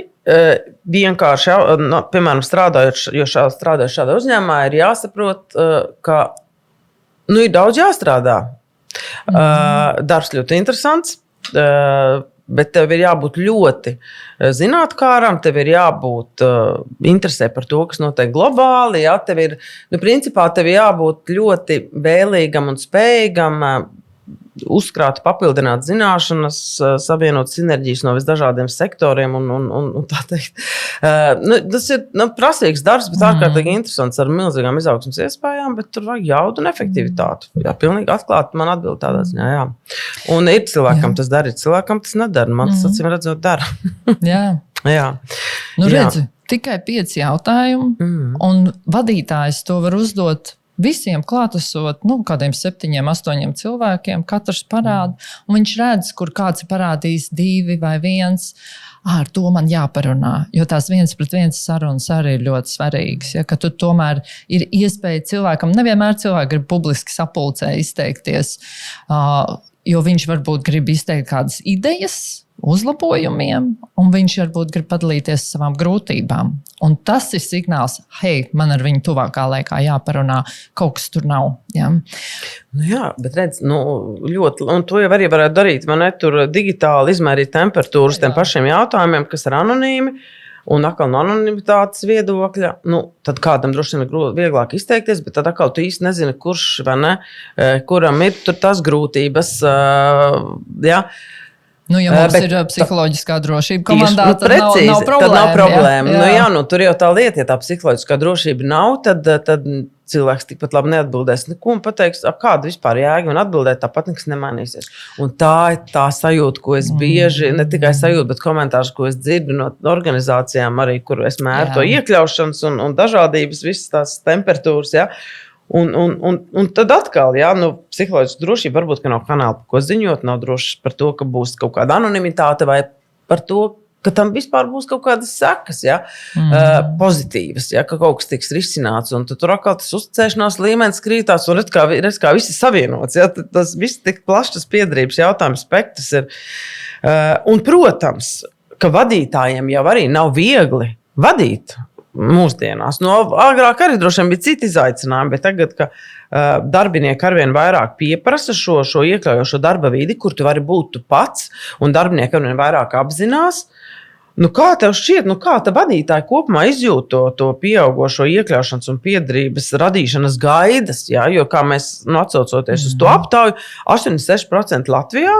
Vienkārši, piemēram, strādājot šādā uzņēmumā, ir jāsaprot, ka ir daudz jāstrādā. Darbs ļoti interesants, bet tev ir jābūt ļoti zinātkāram, tev ir jābūt interesē par to, kas notiek globāli. Jā, tev ir, principā, tev ir jābūt ļoti vēlīgam un spējīgam uzkrāt, papildināt zināšanas, savienot sinerģijas no visdažādiem sektoriem un tā teikt. Tas ir prasīgs darbs, bet ārkārtīgi interesants ar milzīgām izaugsmas iespējām, bet tur vajag jaudu un efektivitāti. Jā, pilnīgi atklāti man atbild tādā ziņā, jā. Un ir cilvēkam tas dara, ir cilvēkam tas nedara. Man tas acīm redzot dara. Jā. Redzi, tikai 5 jautājumi, un vadītājs to var uzdot visiem klātesot, kādiem 7, 8 cilvēkiem, katrs parāda, un viņš redz, kur kāds ir parādījis 2 vai 1. Ar to man jāparunā, jo tās 1-pret-1 sarunas arī ir ļoti svarīgas. Ja, ka tu tomēr ir iespēja cilvēkam, nevienmēr cilvēki grib publiski sapulcē izteikties, jo viņš varbūt grib izteikt kādas idejas, uzlabojumiem, un viņš varbūt grib padalīties savām grūtībām. Un tas ir signāls, hei, man ar viņu tuvākā laikā jāparunā, kaut kas tur nav. Ja? Jā, bet redz, ļoti, un to jau arī varētu darīt, man tur digitāli izmērīt temperatūras tiem pašiem jautājumiem, kas ir anonīmi, un atkal no anonimitātes viedokļa, tad kādam droši vien ir vieglāk izteikties, bet tad atkal tu īsti nezini, kurš vai ne, kuram ir tur tās grūtības, ja ja mums ir psiholoģiskā drošība komandā, tad nav problēma. Tad nav problēma. Jā. Tur jau tā lieta, ja tā psiholoģiskā drošība nav, tad cilvēks tikpat labi neatbildēs neko un pateiks, kāda vispār jēga man atbildēt, tāpat nekas nemainīsies. Un tā ir tā sajūta, ko es bieži, ne tikai sajūta, bet komentārus, ko es dzirdu no organizācijām arī, kur es mēru to iekļaušanas un dažādības, visas tās temperatūras, ja. Un tad atkal, psiholoģiska drošība varbūt, ka nav kanāla, par ko ziņot, nav droši par to, ka būs kaut kāda anonimitāte vai par to, ka tam vispār būs kaut kādas sekas, pozitīvas, ka kaut kas tiks risināts, un tad tur atkal tas uzticēšanās līmenis krītās, un redz, kā viss ir savienots, tas viss tik plašs tas piederības jautājums spektrs ir. Un, protams, ka vadītājiem jau arī nav viegli vadīt mūsdienās. Agrāk arī droši vien bija citi izaicinājumi, bet tagad, ka darbinieki arvien vairāk pieprasa šo iekļaujošo darba vidi, kur tu vari būt tu pats, un darbinieki arvien vairāk apzinās, Kā tev šķiet, kā te vadītāji kopumā izjūt to pieaugošo iekļaušanas un piederības radīšanas gaidas, jā? Jo, kā mēs atsaucoties uz to aptauju, 86% Latvijā,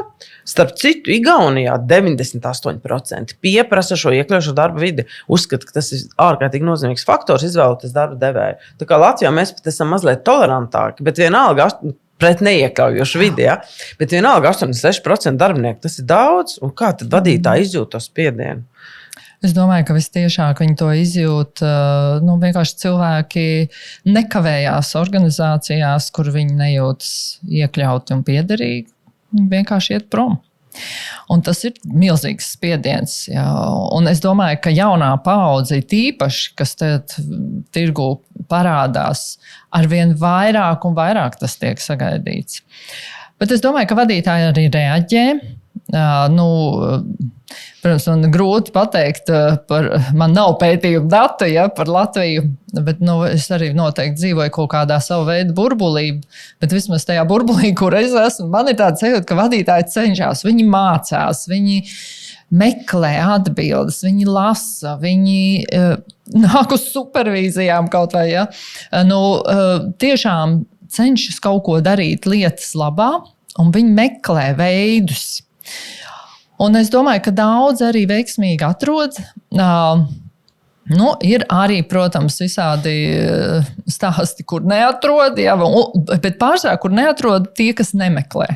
starp citu Igaunijā 98% pieprasa šo iekļaušo darba vidi. Uzskata, ka tas ir ārkārtīgi nozīmīgs faktors izvēloties darba devēju. Tā kā Latvijā mēs pat esam mazliet tolerantāki, bet vienalga pret neiekļaujošu vidi, ja? Bet vienalga 86% darbinieku, tas ir daudz, un kā tad vadītāji izjūt to spiedienu? Es domāju, ka vistiešāk viņi to izjūt, vienkārši cilvēki nekavējās organizācijās, kur viņi nejūtas iekļauti un piederīgi, viņi vienkārši iet prom. Un tas ir milzīgs spiediens. Jā. Un es domāju, ka jaunā paudze tīpaši, kas tirgu parādās, arvien vairāk un vairāk tas tiek sagaidīts. Bet es domāju, ka vadītāji arī reaģē. Protams, man grūti pateikt, man nav pētījuma datu par Latviju, bet es arī noteikti dzīvoju kaut kādā savu veidu burbulī, bet vismaz tajā burbulī, kur es esmu, man ir tāda sajūta, ka vadītāji cenšas, viņi mācās, viņi meklē atbildes, viņi lasa, viņi nāk uz supervīzijām kaut vai, ja? Tiešām cenšas kaut ko darīt lietas labā, un viņi meklē veidus. Un es domāju, ka daudz arī veiksmīgi atrod. Ir arī, protams, visādi stāsti, kur neatrod, bet pārsvarā, kur neatrod tie, kas nemeklē.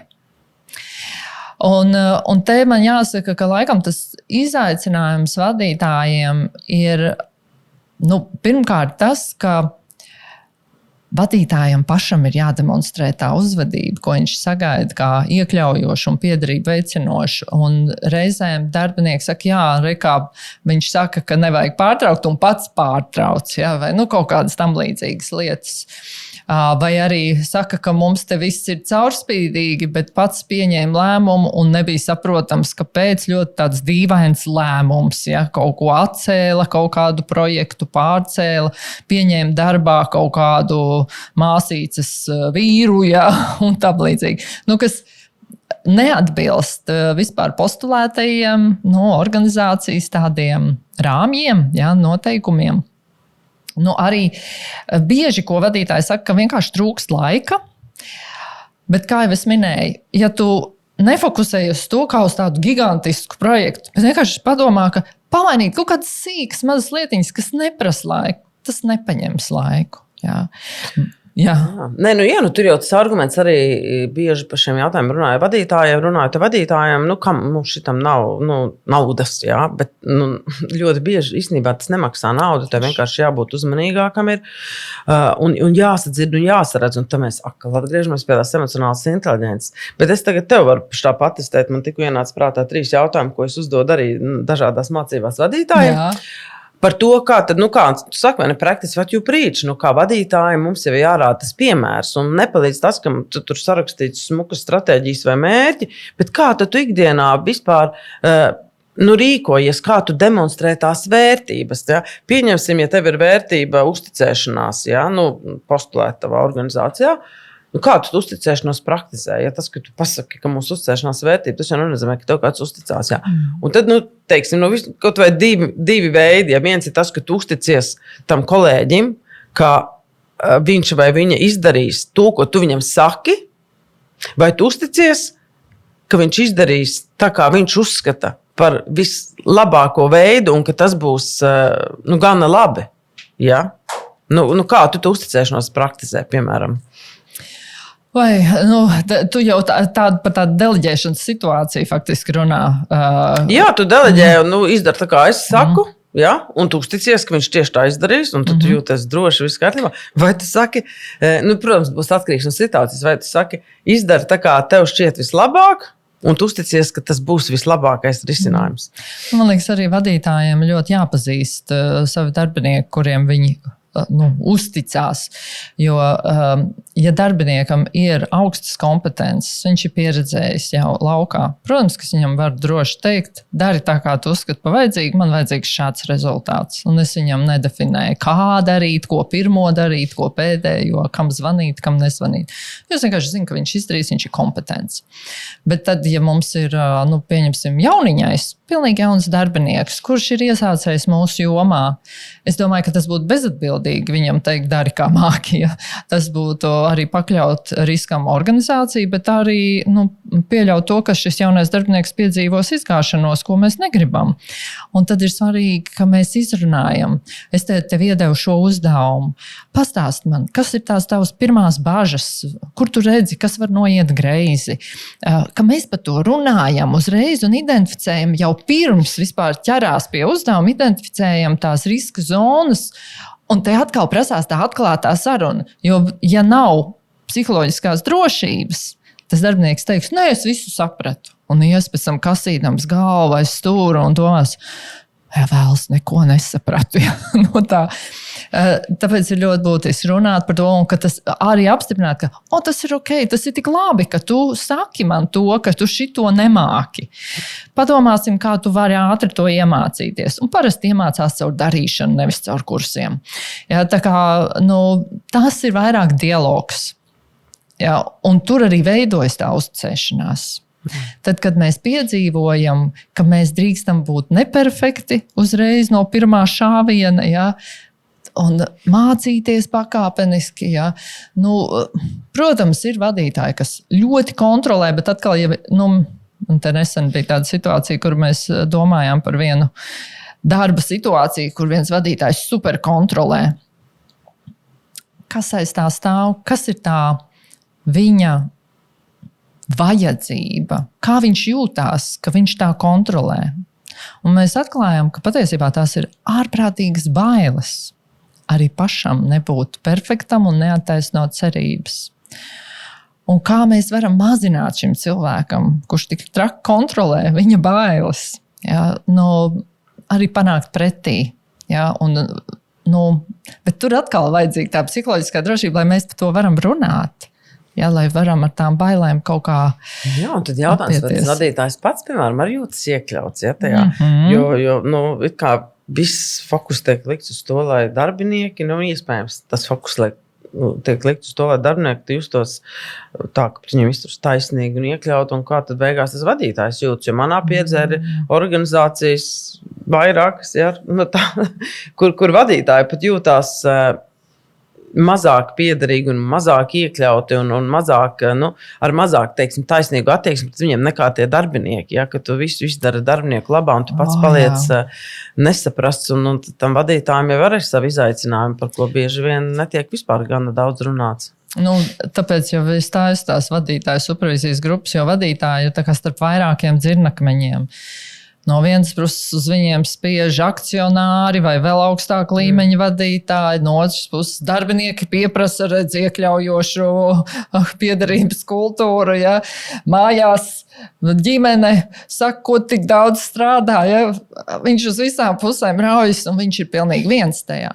Un te man jāsaka, ka laikam tas izaicinājums vadītājiem ir pirmkārt tas, ka vadītājam pašam ir jādemonstrē tā uzvedība, ko viņš sagaida kā iekļaujošu un piederību veicinošu. Un reizēm darbinieks saka, viņš saka, ka nevajag pārtraukt un pats pārtrauc, vai kaut kādas tam līdzīgas lietas. Vai arī saka, ka mums te viss ir caurspīdīgi, bet pats pieņēma lēmumu un nebija saprotams, kāpēc ļoti tāds dīvains lēmums, kaut ko atcēla, kaut kādu projektu pārcēla, pieņēma darbā kaut kādu māsīcas vīru, un tam līdzīgi. Kas neatbilst vispār postulētajiem organizācijas tādiem rāmjiem, noteikumiem. Arī bieži, ko vadītāji saka, ka vienkārši trūkst laika, bet, kā jau es minēju, ja tu nefokusējies to kā uz tādu gigantisku projektu, bet vienkārši padomā, ka pamainīt kaut kādas sīkas mazas lietiņas, kas neprasa laiku, tas nepaņems laiku. Jā. Tur jau tas arguments arī bieži par šiem jautājumiem runāja vadītājiem, kam šitam nav naudas, bet ļoti bieži īstenībā tas nemaksā naudu, tev vienkārši jābūt uzmanīgākam ir un jāsadzird un jāsaredz, un tad mēs atgriežamies pie tās emocionālas inteliģences. Bet es tagad tev varu tā patestēt, man tikko ienāca prātā 3 jautājumi, ko es uzdodu arī dažādās mācībās vadītājiem. Jā. Par to, kā tu saki, vai ne practice what you preach, kā vadītāji mums jau jārāda tas piemērs un nepalīdz tas, ka tu tur sarakstīts smukas stratēģijas vai mērķi, bet kā tu ikdienā vispār rīkojies, kā tu demonstrē tās vērtības. Ja? Pieņemsim, ja tev ir vērtība uzticēšanās, postulēt tavā organizācijā, kā tu uzticēšanos praktizē? Ja tas, ka tu pasaki, ka mūsu uzticēšanās vērtība, tas jau nenozīmē, ka tev kāds uzticās. Ja? Un tad, teiksim, kaut vai divi veidi. Ja viens ir tas, ka tu uzticies tam kolēģim, ka viņš vai viņa izdarīs to, ko tu viņam saki, vai tu uzticies, ka viņš izdarīs tā, kā viņš uzskata par vislabāko veidu un ka tas būs gana labi. Ja? Kā tu uzticēšanos praktizē, piemēram? Vai, tu jau par tādu deleģēšanas situāciju faktiski runā. Jā, tu deleģē un izdari tā, kā es saku, un tu uzticies, ka viņš tieši tā izdarīs, un tad tu jūties droši, viss kārtībā. Vai tu saki, protams, būs atkarīgs no situācijas, vai tu saki, izdari tā, kā tev šķiet vislabāk, un tu uzticies, ka tas būs vislabākais risinājums. Man liekas, arī vadītājiem ļoti jāpazīst savi darbinieki, kuriem viņi uzticās. Jo, ja darbiniekam ir augstas kompetences, viņš ir pieredzējis jau laukā, protams, ka viņam var droši teikt, dari tā, kā tu uzskati pa vajadzīgu, man vajadzīgs šāds rezultāts. Un es viņam nedefinēju, kā darīt, ko pirmo darīt, ko pēdējo, kam zvanīt, kam nezvanīt. Es vienkārši zinu, ka viņš izdarīs, viņš ir kompetents. Bet tad, ja mums ir, pieņemsim, jauniņais, pilnīgi jauns darbinieks, kurš ir iesācējis mūsu jomā. Es domāju, ka tas būtu bezatbildīgi viņam teikt, dari kā māki. Ja? Tas būtu arī pakļaut riskam organizāciju, bet arī pieļaut to, ka šis jaunais darbinieks piedzīvos izgāšanos, ko mēs negribam. Un tad ir svarīgi, ka mēs izrunājam. Es tev iedevu šo uzdevumu. Pastāst man, kas ir tās tavas pirmās bažas, kur tu redzi, kas var noiet greizi. Ka mēs par to runājam uzreiz un identificējam jau pirms vispār ķerās pie uzdevuma, identificējam tās riska zonas, un te atkal prasās tā atklātā saruna. Jo, ja nav psiholoģiskās drošības, tas darbinieks teiks, nē, es visu sapratu. Un ies pēc tam kasīdams galvu aiz stūra un domās, ja vēlas neko nesapratu. Ja? Tāpēc ir ļoti būtiski runāt par to, un ka tas arī apstiprināt, ka tas ir ok, tas ir tik labi, ka tu saki man to, ka tu šito nemāki. Padomāsim, kā tu vari ātri to iemācīties. Un parasti iemācās caur darīšanu, nevis caur kursiem. Ja, tā kā, tas ir vairāk dialogs. Ja, un tur arī veidojas tā uzticēšanās. Tad, kad mēs piedzīvojam, ka mēs drīkstam būt neperfekti uzreiz no pirmā šāviena, ja, un mācīties pakāpeniski. Ja. Protams, ir vadītāji, kas ļoti kontrolē, bet atkal, un te nesen bija tāda situācija, kur mēs domājām par vienu darba situāciju, kur viens vadītājs super kontrolē. Kas aiz tā stāv? Kas ir tā viņa vajadzība, kā viņš jūtās, ka viņš tā kontrolē. Un mēs atklājam, ka patiesībā tās ir ārprātīgas bailes. Arī pašam nebūt perfektam un neattaisnot cerības. Un kā mēs varam mazināt šim cilvēkam, kurš tik traki kontrolē viņa bailes, ja, arī panākt pretī. Ja, bet tur atkal vajadzīga tā psiholoģiskā drošība, lai mēs par to varam runāt. Ja, lai varam ar tām bailēm kaut kā jā, un tad jautājums, vai tas vadītājs pats, piemēram, arī jūtas iekļauts, ja, tajā. Jo it kā viss fokus tiek likts uz to, lai darbinieki, iespējams, tas fokus tiek likts uz to, lai darbinieki justos tā, ka viņiem izturas taisnīgi un iekļaut, un kā tad beigās tas vadītājs jūtas, jo manā pieredzē ir organizācijas vairākas, ja, kur vadītāji pat jūtās mazāk piederīgi un mazāk iekļauti un mazāk, ar mazāk, teiksim, taisnīgu attieksmi pret viņiem nekā tie darbinieki. Ja, ka tu visu dara darbinieku labā un tu pats paliec nesaprasts un tam vadītājiem jau arī savi izaicinājumi, par ko bieži vien netiek vispār gana daudz runāts. Tāpēc jau es tās vadītāju supervīzijas grupas, jo vadītāji ir tā kā starp vairākiem dzirnakmeņiem. No vienas puses uz viņiem spiež akcionāri vai vēl augstāk līmeņa vadītāji, no otras puses darbinieki pieprasa redz iekļaujošu piederības kultūru. Ja. Mājās ģimene saka, ko tik daudz strādā. Ja. Viņš uz visām pusēm raujas un viņš ir pilnīgi viens tajā.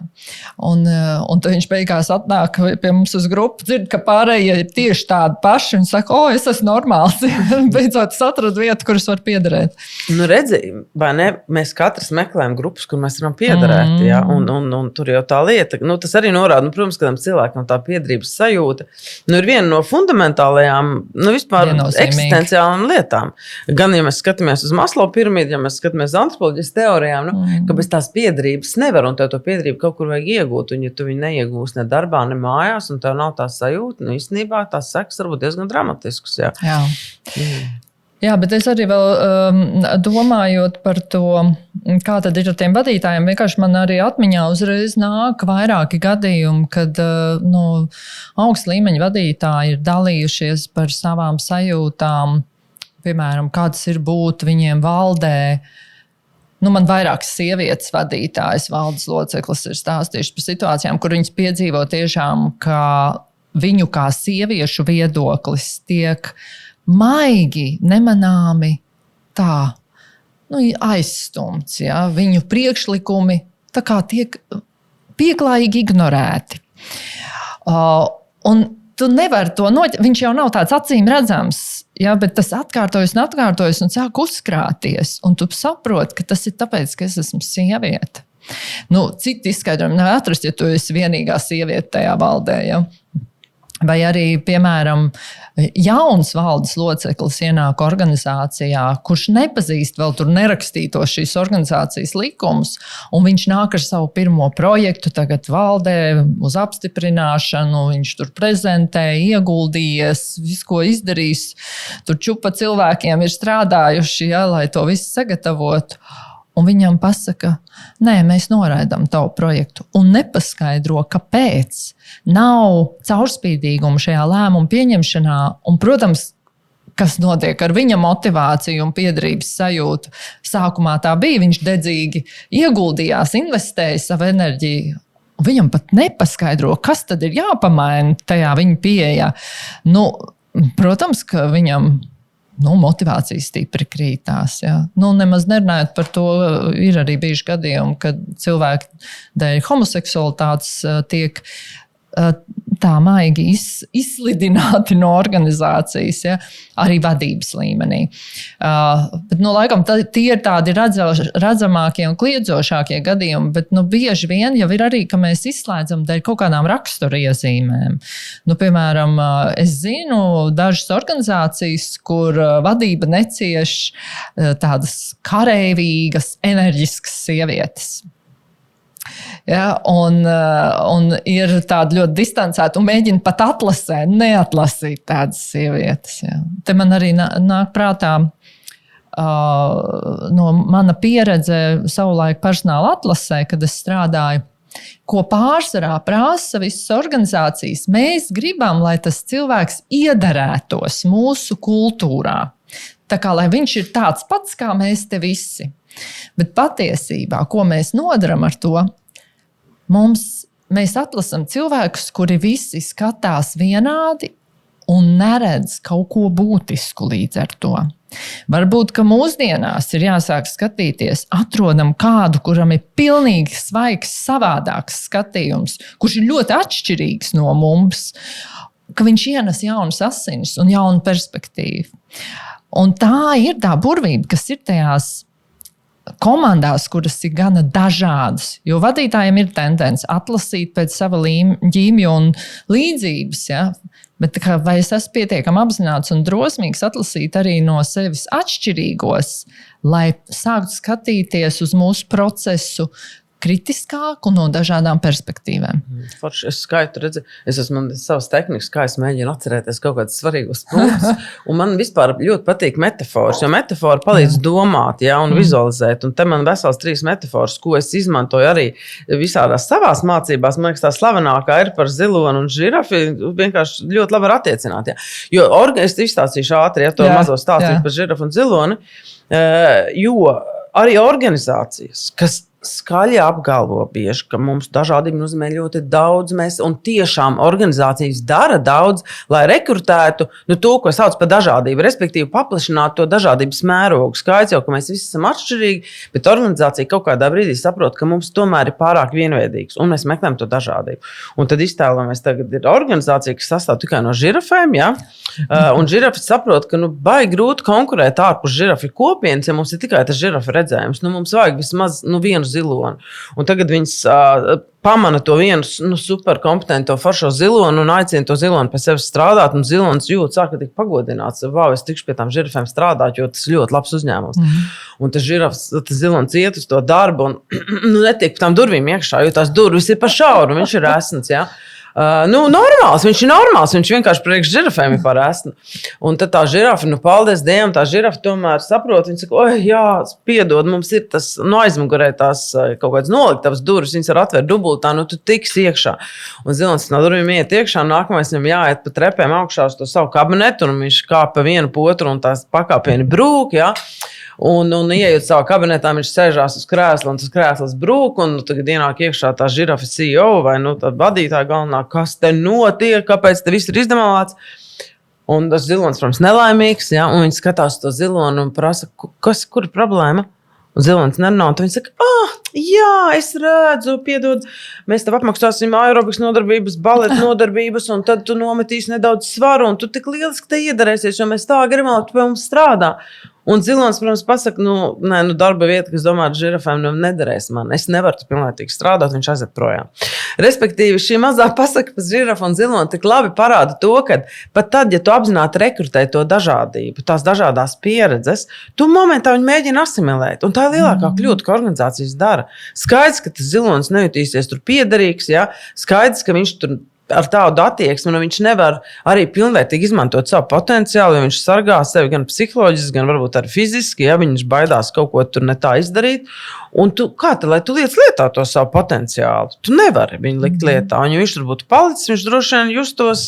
Un tad viņš beigās atnāk pie mums uz grupu, dzird, ka pārējie ir tieši tādi paši un saka, es esmu normāls. Beidzot, es atradu vietu, kuras var piederēt. Redzi, vai ne? Mēs katrs meklējam grupas, kur mēs varam piederēt. Ja? Un tur jau tā lieta, tas arī norāda, protams, ka tam cilvēkam tā piederības sajūta ir viena no fundamentālajām, vispār eksistenciālām lietām. Gan, ja mēs skatāmies uz Maslow piramīdu, ja mēs skatāmies uz antropoloģijas teorijām, ka bez tās piederības nevar, un tev to piederību kaut kur vajag iegūt, un ja tu viņu neiegūsi ne darbā, ne mājās, un tev nav tā sajūta, īstenībā tās sekas varbūt diezgan dramatiskas. Ja? Jā. Jā, bet es arī vēl domājot par to, kā tad ir ar tiem vadītājiem, vienkārši man arī atmiņā uzreiz nāk vairāki gadījumi, kad augsta līmeņa vadītāji ir dalījušies par savām sajūtām, piemēram, kāds ir būt viņiem valdē. Man vairākas sievietes vadītājas, valdes loceklis ir stāstījuši par situācijām, kur viņas piedzīvo tiešām, ka viņu kā sieviešu viedoklis tiek maigi, nemanāmi tā, aizstumts. Ja? Viņu priekšlikumi tā kā tiek pieklājīgi ignorēti. Un tu nevari to viņš jau nav tāds acīm redzams, ja? Bet tas atkārtojas un sāk uzkrāties. Un tu saproti, ka tas ir tāpēc, ka es esmu sieviete. Citu izskaidrojumu nevar atrast, ja tu esi vienīgā sieviete tajā valdē. Ja? Vai arī, piemēram, jauns valdes loceklis ienāk organizācijā, kurš nepazīst vēl tur nerakstītos šīs organizācijas likumus, un viņš nāk ar savu pirmo projektu tagad valdē uz apstiprināšanu, viņš tur prezentē, ieguldījies, visu, ko izdarījis, tur čupa cilvēkiem ir strādājuši, ja, lai to visu sagatavotu. Un viņam pasaka, nē, mēs noraidām tavu projektu. Un nepaskaidro, kāpēc nav caurspīdīguma šajā lēmumu pieņemšanā. Un, protams, kas notiek ar viņa motivāciju un piederības sajūtu. Sākumā tā bija, viņš dedzīgi ieguldījās, investēja savu enerģiju. Un viņam pat nepaskaidro, kas tad ir jāpamaina tajā viņa pieejā. Nu, protams, ka viņam motivācija stipri krītās. Ja. Nemaz nerunājot par to, ir arī bijuši gadījumi, kad cilvēki dēļ homoseksualitātes tiek tā maigi izslidināti no organizācijas, ja, arī vadības līmenī. Bet, laikam, tie ir tādi redzamākie un kliedzošākie gadījumi, bet bieži vien jau ir arī, ka mēs izslēdzam dēļ kaut kādām raksturiezīmēm. Piemēram, es zinu dažas organizācijas, kur vadība necieš tādas kareivīgas, enerģiskas sievietes. Ja, un ir tāda ļoti distancēta un mēģina pat neatlasīt tādas sievietes. Ja. Te man arī nāk prātā no mana pieredze savulaik personāla atlasē, kad es strādāju, ko pārsvarā prasa visas organizācijas. Mēs gribam, lai tas cilvēks iederētos mūsu kultūrā. Tā kā, lai viņš ir tāds pats, kā mēs te visi. Bet patiesībā, ko mēs nodaram ar to, mēs atlasam cilvēkus, kuri visi skatās vienādi un neredz kaut ko būtisku līdz ar to. Varbūt, ka mūsdienās ir jāsāk skatīties, atrodam kādu, kuram ir pilnīgi svaigs, savādāks skatījums, kurš ir ļoti atšķirīgs no mums, ka viņš ienes jaunas asinis un jaunu perspektīvu. Un tā ir tā burvība, kas ir tajās komandās, kuras ir gana dažādas, jo vadītājiem ir tendence atlasīt pēc sava ģīmju un līdzības, ja? Bet vai es esmu pietiekami apzināts un drosmīgs atlasīt arī no sevis atšķirīgos, lai sāktu skatīties uz mūsu procesu kritiskāk un no dažādām perspektīvēm. Forši, es skaitu redzu, es esmu savas tehnikas, kā es mēģinu atcerēties kaut kādus svarīgus punktus, un man vispār ļoti patīk metafors, jo metafora palīdz domāt, ja, un vizualizēt, un te man vesels 3 metafors, ko es izmantoju arī visādās savās mācībās. Man liekas, tā slavenākā ir par ziloni un žirafi, vienkārši ļoti labi var attiecināt, ja. Jo es izstāstīšu ātri, ja to mazo stāstīšu par žirafu un ziloni, jo arī organizācijas, kas skaļi apgalvo bieži, ka mums dažādība nozīmē ļoti daudz, un tiešām organizācijas dara daudz, lai rekrutētu to, ko sauc par dažādību, respektīvi paplašināt to dažādības mērogu. Skaidrs jau, ka mēs visi esam atšķirīgi, bet organizācija kaut kādā brīdī saprot, ka mums tomēr ir pārāk vienveidīgs, un mēs meklējam to dažādību. Un tad iztēlojamies, tagad ir organizācija, kas sastāv tikai no žirafēm, ja? Un žirafis saprot, ka baigi grūti konkurēt ārpus žirafi kopienas, ja mums ir tikai tas žirafa redzējums. Mums vajag vismaz vienu ziloni. Un tagad viņas pamana to vienu super kompetento foršo ziloni un aicina to ziloni pie sevis strādāt, un zilonis jūt, sāka tik pagodināts. Es tikšu pie tām žirafēm strādāt, jo tas ir ļoti labs uzņēmums. Un tas zilonis iet uz to darbu un netiek pa tām durvīm iekšā, jo tās durvis ir pa šauru, viņš ir esns, ja. Normāls, viņš ir normāls, viņš vienkārši priekš žirafēm ir par esnu. Un tad tā žirafa, paldies Dievam, tā žirafa tomēr saprot, viņa saka, jā, piedod, mums ir tas, aizmugurē tās kaut kādas noliktavas durvis, viņas var atvērt dubultā, tu tiks iekšā. Un zilons no durvīm iet iekšā, nākamais viņam jāiet pa trepēm augšā uz to savu kabinetu, un viņš kāp pa vienu potru, un tās pakāpieni brūk, jā. Un ieejot savā kabinetā, viņš sēžās uz krēsla, un tas krēsls brūk, un tagad ienāk iekšā tā žirafa CEO vai tā vadītāja galvenā, kas te notiek, kāpēc te viss ir izdemalāts. Un tas zilons, protams, nelaimīgs, ja, un viņš skatās to zilonu un prasa, kur ir problēma? Un zilons nerunā, un viņš saka, jā, es redzu, piedod, mēs tev apmaksāsim aerobikas nodarbības, baleta nodarbības, un tad tu nometīsi nedaudz svaru, un tu tik lieliski te iedarēsies, jo mēs tā gribam, lai tu pie mums strādā. Un zilonis, protams, pasaka, darba vieta, kas domā ar žirafēm, nederēs man. Es nevaru tur pilnvērtīgi strādāt, viņš aiziet projām. Respektīvi, šī mazā pasaka par žirafu un ziloni tik labi parāda to, ka pat tad, ja tu apzināti rekrutē to dažādību, tās dažādās pieredzes, tu momentā viņu mēģini asimilēt. Un tā ir lielākā kļūda, ko organizācijas dara. Skaidrs, ka tas zilonis nejutīsies tur piederīgs, ja? Skaidrs, ka viņš tur ar tādu attieksmi, viņš nevar arī pilnvērtīgi izmantot savu potenciālu, jo viņš sargā sevi gan psiholoģiski, gan varbūt arī fiziski, ja viņš baidās kaut ko tur ne tā izdarīt. Un lai tu lietā to savu potenciālu? Tu nevari viņu likt lietā. Un, ja viņš tur būtu palicis, viņš droši vien justos,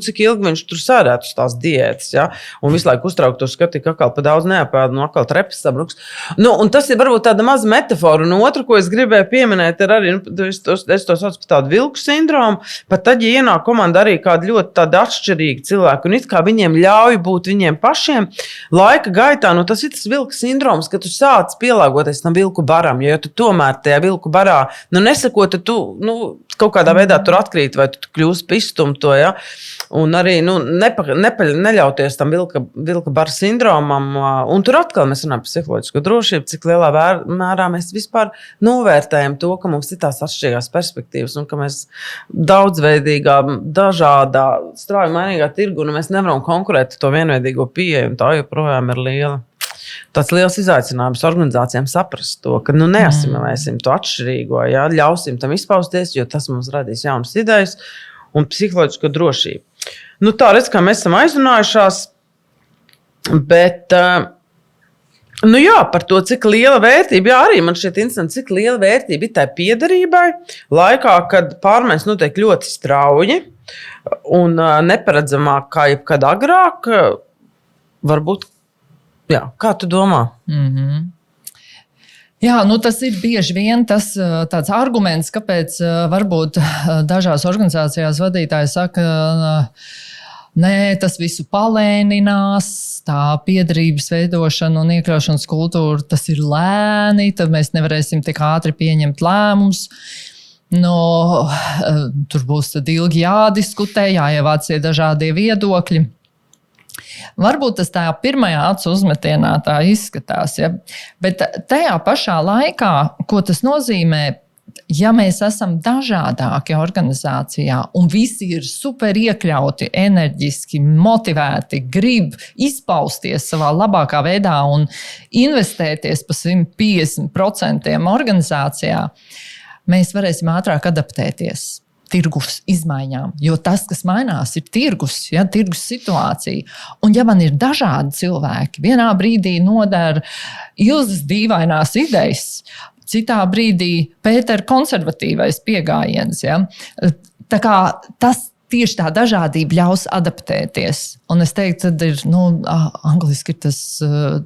cik ilgi viņš tur sēdētu uz tās diētas, ja? Un visu laiku uztrauktos, skatīt, ka atkal pa daudz neapēd, atkal trepas sabruks. Un tas ir varbūt tāda maza metafora. Un otru, ko es gribēju pieminēt, ir arī, es to saucu par tādu vilku sindromu, pat tad, ja ienāk komanda arī kādi ļoti tādi atšķirīgi cilvēki, un it kā viņiem ļauj būt viņiem pašiem, laika gaitā, tas ir tas vilku sindroms, ka tu sāc pielāgoties tam vilku baram, jo tu tomēr tajā vilku barā, nesakot, tu kaut kādā veidā tur atkrīt, vai tu kļūsi pa izstumto, ja? Un arī neļauties tam vilka bara sindromam, un tur atkal mēs runājam par psiholoģisko drošību, cik lielā mērā mēs vispār novērtējam to, ka mums ir tās atšķirīgās perspektīvas, un ka mēs daudzveidīgā, dažādā, strauji mainīgā tirgu, un mēs nevaram konkurēt to vienveidīgo pieeju, un tā joprojām ir liela. Tāds liels izaicinājums organizācijām saprast to, ka neasimilēsim to atšķirīgo, ja? Ļausim tam izpausties, jo tas mums radīs jaunas idejas un psiholoģisko drošību. Tā redz, kā mēs esam aizrunājušās, bet par to, cik liela vērtība, arī man šķiet interesanti, cik liela vērtība ir tai piederībai laikā, kad pārmaiņas notiek ļoti strauji un neparedzamāk kā jebkad agrāk, varbūt. Jā, kā tu domā? Jā, tas ir bieži vien tāds arguments, kāpēc varbūt dažās organizācijās vadītāji saka, nē, tas visu palēninās, tā piederības veidošana un iekļaušanas kultūra, tas ir lēni, tad mēs nevarēsim tik ātri pieņemt lēmumus. Tur būs tad ilgi jādiskutē, jāievācie dažādie viedokļi. Varbūt tas tā pirmajā acu uzmetienā tā izskatās, ja? Bet tajā pašā laikā, ko tas nozīmē, ja mēs esam dažādāki organizācijā un visi ir super iekļauti, enerģiski, motivēti, grib izpausties savā labākā veidā un investēties pa 150% organizācijā, mēs varēsim ātrāk adaptēties tirgus izmaiņām, jo tas, kas mainās, ir tirgus situācija. Un ja man ir dažādi cilvēki, vienā brīdī nodara Ilzas dīvainās idejas, citā brīdī Pētera konservatīvais piegājiens. Ja? Tā kā tas tieši tā dažādība ļaus adaptēties. Un es teiktu, tad ir, angliski ir tas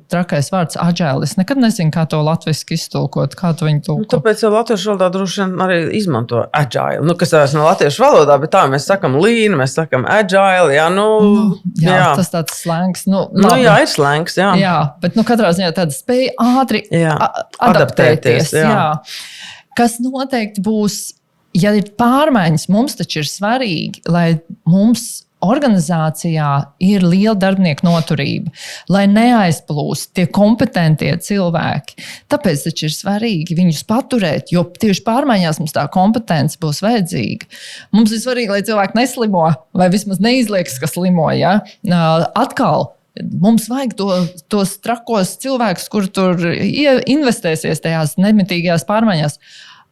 trakais vārds agile. Es nekad nezinu, kā to latviski iztulkot, kā tu viņu tulko. Tāpēc jau latviešu valodā droši vien arī izmanto agile. Kas tās nav latviešu valodā, bet tā mēs sakam lean, mēs sakam agile, jā. Tas tāds slangs. Jā, ir slangs, jā. Jā, bet katrā ziņā tāda spēja ātri adaptēties. Jā. Kas noteikti būs. Ja ir pārmaiņas, mums taču ir svarīgi, lai mums organizācijā ir liela darbinieku noturība, lai neaizplūst tie kompetentie cilvēki. Tāpēc taču ir svarīgi viņus paturēt, jo tieši pārmaiņās mums tā kompetence būs vajadzīga. Mums ir svarīgi, lai cilvēki neslimo vai vismaz neizliekas, ka slimo. Ja? Atkal. Mums vajag tos trakos cilvēkus, kur tur investēsies tajās nemitīgajās pārmaiņās.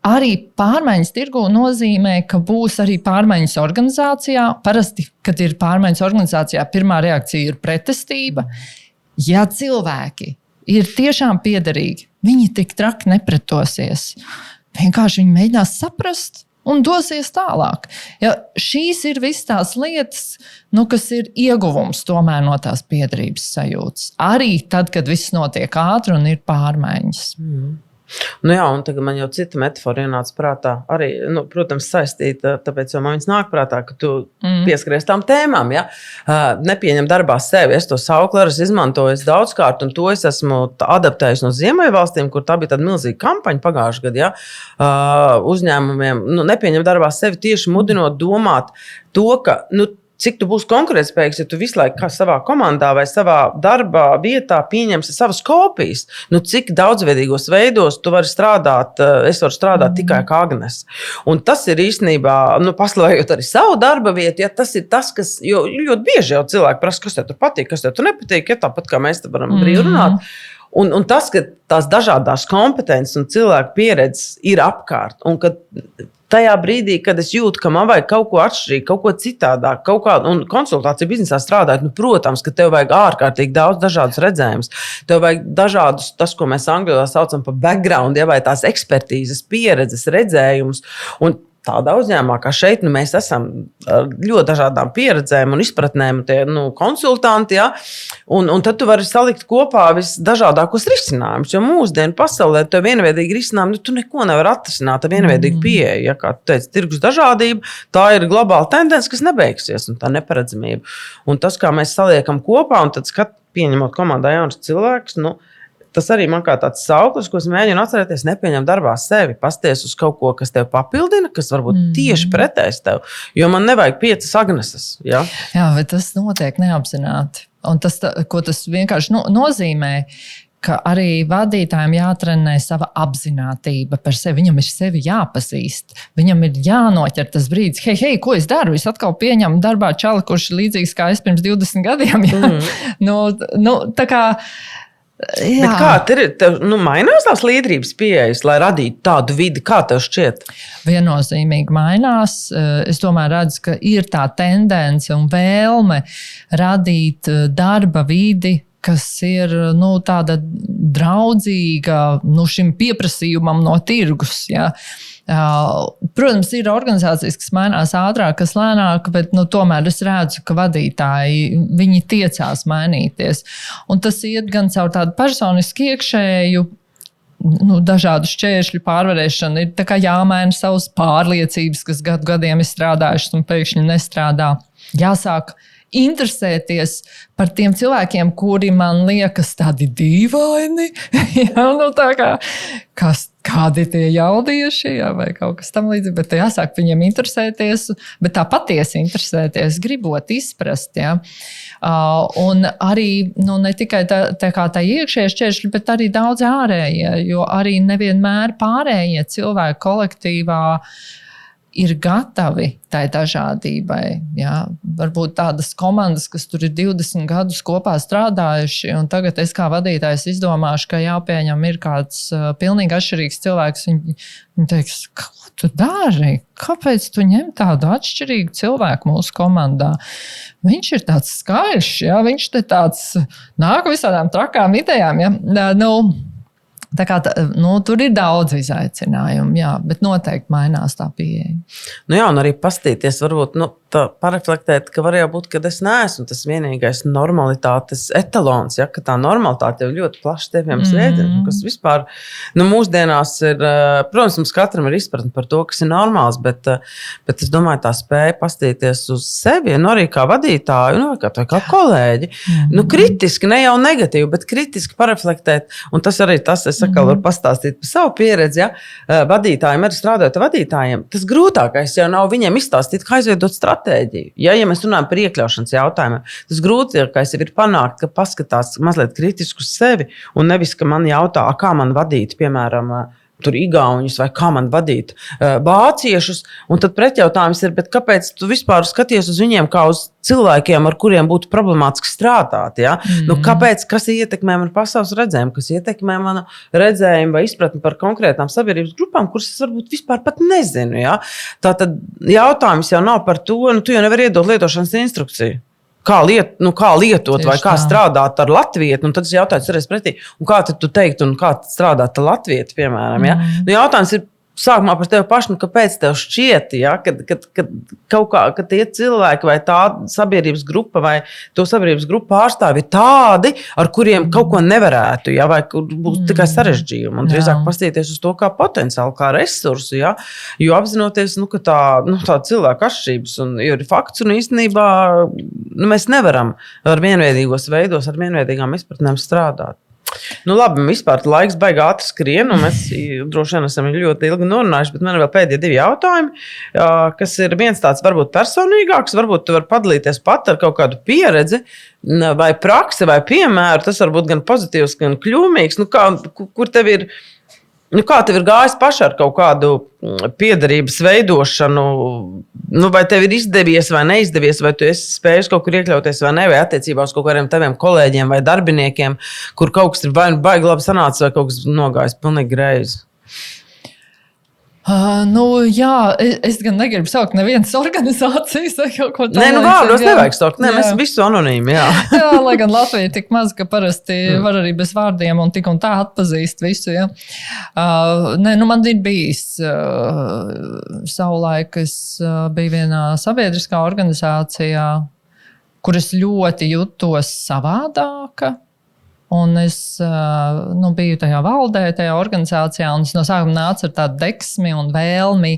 Arī pārmaiņas tirgu nozīmē, ka būs arī pārmaiņas organizācijā. Parasti, kad ir pārmaiņas organizācijā, pirmā reakcija ir pretestība. Ja cilvēki ir tiešām piederīgi, viņi tik traki nepretosies. Vienkārši viņi mēģinās saprast un dosies tālāk. Ja, šīs ir visas tās lietas, kas ir ieguvums tomēr no tās piederības sajūtas. Arī tad, kad viss notiek ātri un ir pārmaiņas. Jā, un tagad man jau cita metafora ienāca prātā. Arī, protams, saistīta, tāpēc jau man viņas nāk prātā, ka tu pieskaries tām tēmām, ja? Nepieņem darbā sevi. Es to saukli arī izmantoju daudzkārt, un to es esmu adaptējis no Ziemeļvalstīm, kur tā bija tāda milzīga kampaņa pagājušajā gadā, ja? Uzņēmumiem nepieņem darbā sevi tieši mudinot domāt to, ka, cik tu būsi konkurētspējīgs, ja tu visu laiku kā savā komandā vai savā darba vietā pieņemsi savas kopijas. Cik daudzveidīgos veidos tu vari strādāt, es varu strādāt tikai kā Agnes. Un tas ir īstenībā, paslēgjot arī savu darba vietu, ja tas ir tas, kas, jo ļoti bieži jau cilvēki prasa, kas tev tur patīk, kas tev tur nepatīk, ja tāpat kā mēs te varam brīvi runāt. Un tas, ka tās dažādās kompetences un cilvēku pieredzes ir apkārt, un ka tajā brīdī, kad es jūtu, ka man vajag kaut ko atšķirīgu, kaut ko citādāk, un konsultāciju biznesā strādājot, protams, ka tev vajag ārkārtīgi daudz dažādus redzējumus. Tev vajag dažādus, tas, ko mēs angļu saucam par background, vai tās ekspertīzes, pieredzes, redzējumus. Un tādā uzņēmumā, kā šeit, mēs esam ar ļoti dažādām pieredzēm un izpratnēm, tie konsultanti, ja? Un tad tu vari salikt kopā visdažādākos risinājumus, jo mūsdienu pasaulē tev vienveidīgi risinājumi, tu neko nevar atrisināt ar vienveidīgu pieeju. Ja? Kā tu teici, tirgus dažādība, tā ir globāla tendence, kas nebeigsies, un tā neparedzamība. Un tas, kā mēs saliekam kopā, un tad pieņemot komandā jaunus cilvēkus, tas arī man kā tāds sauklis, ko es mēģinu atcerēties, nepieņem darbā sevi, pasties uz kaut ko, kas tev papildina, kas varbūt tieši pretējs tev, jo man nevajag 5 Agneses. Ja? Jā, bet tas notiek neapzināti. Un tas, ko tas vienkārši nozīmē, ka arī vadītājiem jātrenē sava apzinātība par sevi. Viņam ir sevi jāpazīst. Viņam ir jānoķer tas brīdis, hei, ko es daru? Es atkal pieņemu darbā čali, kurš ir līdzīgs kā es pirms 20 gadiem. Ja? Tā kā jā. Bet kā tev mainās tās līderības pieejas, lai radītu tādu vidi, kā tev šķiet? Viennozīmīgi mainās. Es tomēr redzu, ka ir tā tendence un vēlme radīt darba vidi, kas ir tāda draudzīga šim pieprasījumam no tirgus. Ja? Protams, ir organizācijas, kas mainās ātrāk, kas lēnāk, bet tomēr es redzu, ka vadītāji viņi tiecās mainīties. Un tas iet gan caur tādu personisku iekšēju, dažādu šķēršļu pārvarēšanu. Ir tā kā jāmaina savas pārliecības, kas gadiem ir strādājušas un pēkšņi nestrādā. Jāsāk interesēties par tiem cilvēkiem, kuri man liekas tādi dīvaini. Ja, tā kā, kādi tie jaudieši, ja, vai kaut kas tam līdzīgi, bet jāsāk viņiem interesēties, bet tā patiesi interesēties, gribot izprast. Ja. Un arī ne tikai tā iekšējie šķēršļi, bet arī daudz ārējie, jo arī nevienmēr pārējie cilvēki kolektīvā ir gatavi tai dažādībai. Ja? Varbūt tādas komandas, kas tur ir 20 gadus kopā strādājuši, un tagad es kā vadītājs izdomāšu, ka jāpieņem ir kāds pilnīgi atšķirīgs cilvēks. Viņi teiks, ko tu dari? Kāpēc tu ņem tādu atšķirīgu cilvēku mūsu komandā? Viņš ir tāds skaļš, ja? Viņš te tāds nāk visādām trakām idejām. Ja? Tā kā tur ir daudz izaicinājumu, jā, bet noteikti mainās tā pieeja. Jā, un arī pastīties, varbūt pareflektēt, ka var jau būt, ka es neesmu tas vienīgais normalitātes etalons, ja, ka tā normalitāte jau ļoti plaši teviens veids, kas vispār, mūsdienās ir, protams, mums katram ir izpratne par to, kas ir normāls, bet es domāju, tā spēja pastīties uz sevi, arī kā vadītāju, kā kolēģi, kritiski, ne jau negatīvi, bet kritiski pareflektēt, un tas arī tas, es varu pastāstīt par savu pieredzi, ja, vadītājiem, arī strādājot vadītājiem, tas grūtākais jau nav viņiem izstāstīt, kā izveidot stratēģiju. Ja mēs runājam par iekļaušanas jautājumiem, tas grūtākais jau ir panākt, ka paskatās mazliet kritiski uz sevi un nevis, ka man jautā, kā man vadīt, piemēram, tur igauņus vai kā man vadīt vāciešus. Un tad pretjautājums ir, bet kāpēc tu vispār skaties uz viņiem kā uz cilvēkiem, ar kuriem būtu problemātiski strādāt? Ja? Kāpēc, kas ietekmē manu pasaules redzējumu, kas ietekmē manu redzējumu vai izpratni par konkrētām sabiedrības grupām, kuras es varbūt vispār pat nezinu. Ja? Tātad jautājums jau nav par to, tu jau nevari iedot lietošanas instrukciju. Kā lietot tieši vai kā strādāt ar latvietu, un tad es jautāju arī pretī, un kā tad tu teikt, un kā strādāt ar latvietu, piemēram, ja? Jautājums ir sākumā par tevi pašu, kāpēc tev šķiet, ja? Kad tie cilvēki vai tā sabiedrības grupa vai to sabiedrības grupu pārstāvi ir tādi, ar kuriem kaut ko nevarētu, ja? Vai kur būs tikai sarežģījumi, un drīzāk pastīties uz to kā potenciālu, kā resursu, ja? Jo apzinoties, ka tā cilvēka atšķirības ir fakts, un īstenībā mēs nevaram ar vienveidīgos veidos, ar vienveidīgām izpratnēm strādāt. Nu, labi, vispār laiks baigi ātri skrien, un mēs droši vien esam ļoti ilgi norunājuši, bet man ir vēl pēdējie 2 jautājumi, kas ir viens tāds varbūt personīgāks, varbūt tu vari padalīties pat ar kaut kādu pieredzi, vai praksi, vai piemēru, tas var būt gan pozitīvs, gan kļūmīgs, nu, kur tev ir. Nu, kā tev ir gājis pašā ar kaut kādu piederības veidošanu? Nu, vai tev ir izdevies vai neizdevies, vai tu esi spējis kaut kur iekļauties vai ne, vai attiecībā uz kaut kādiem taviem kolēģiem vai darbiniekiem, kur kaut kas ir vai baigi labi sanācis, vai kaut kas nogājis pilnīgi greizi? Jā, es gan negribu saukt nevienas organizācijas vai kaut ko tādu. Nē, vārdos nevajag saukt. Nē, mēs visi anonīmi, jā. Jā, lai gan Latvija ir tik maz, ka parasti var arī bez vārdiem un tā atpazīst visu, jā. Nē, man ir bijis savulaik, es biju vienā sabiedriskā organizācijā, kur es ļoti jutos savādāka. Un es biju tajā valdē, tajā organizācijā, un es no sākuma nācu ar tādu deksmi un vēlmi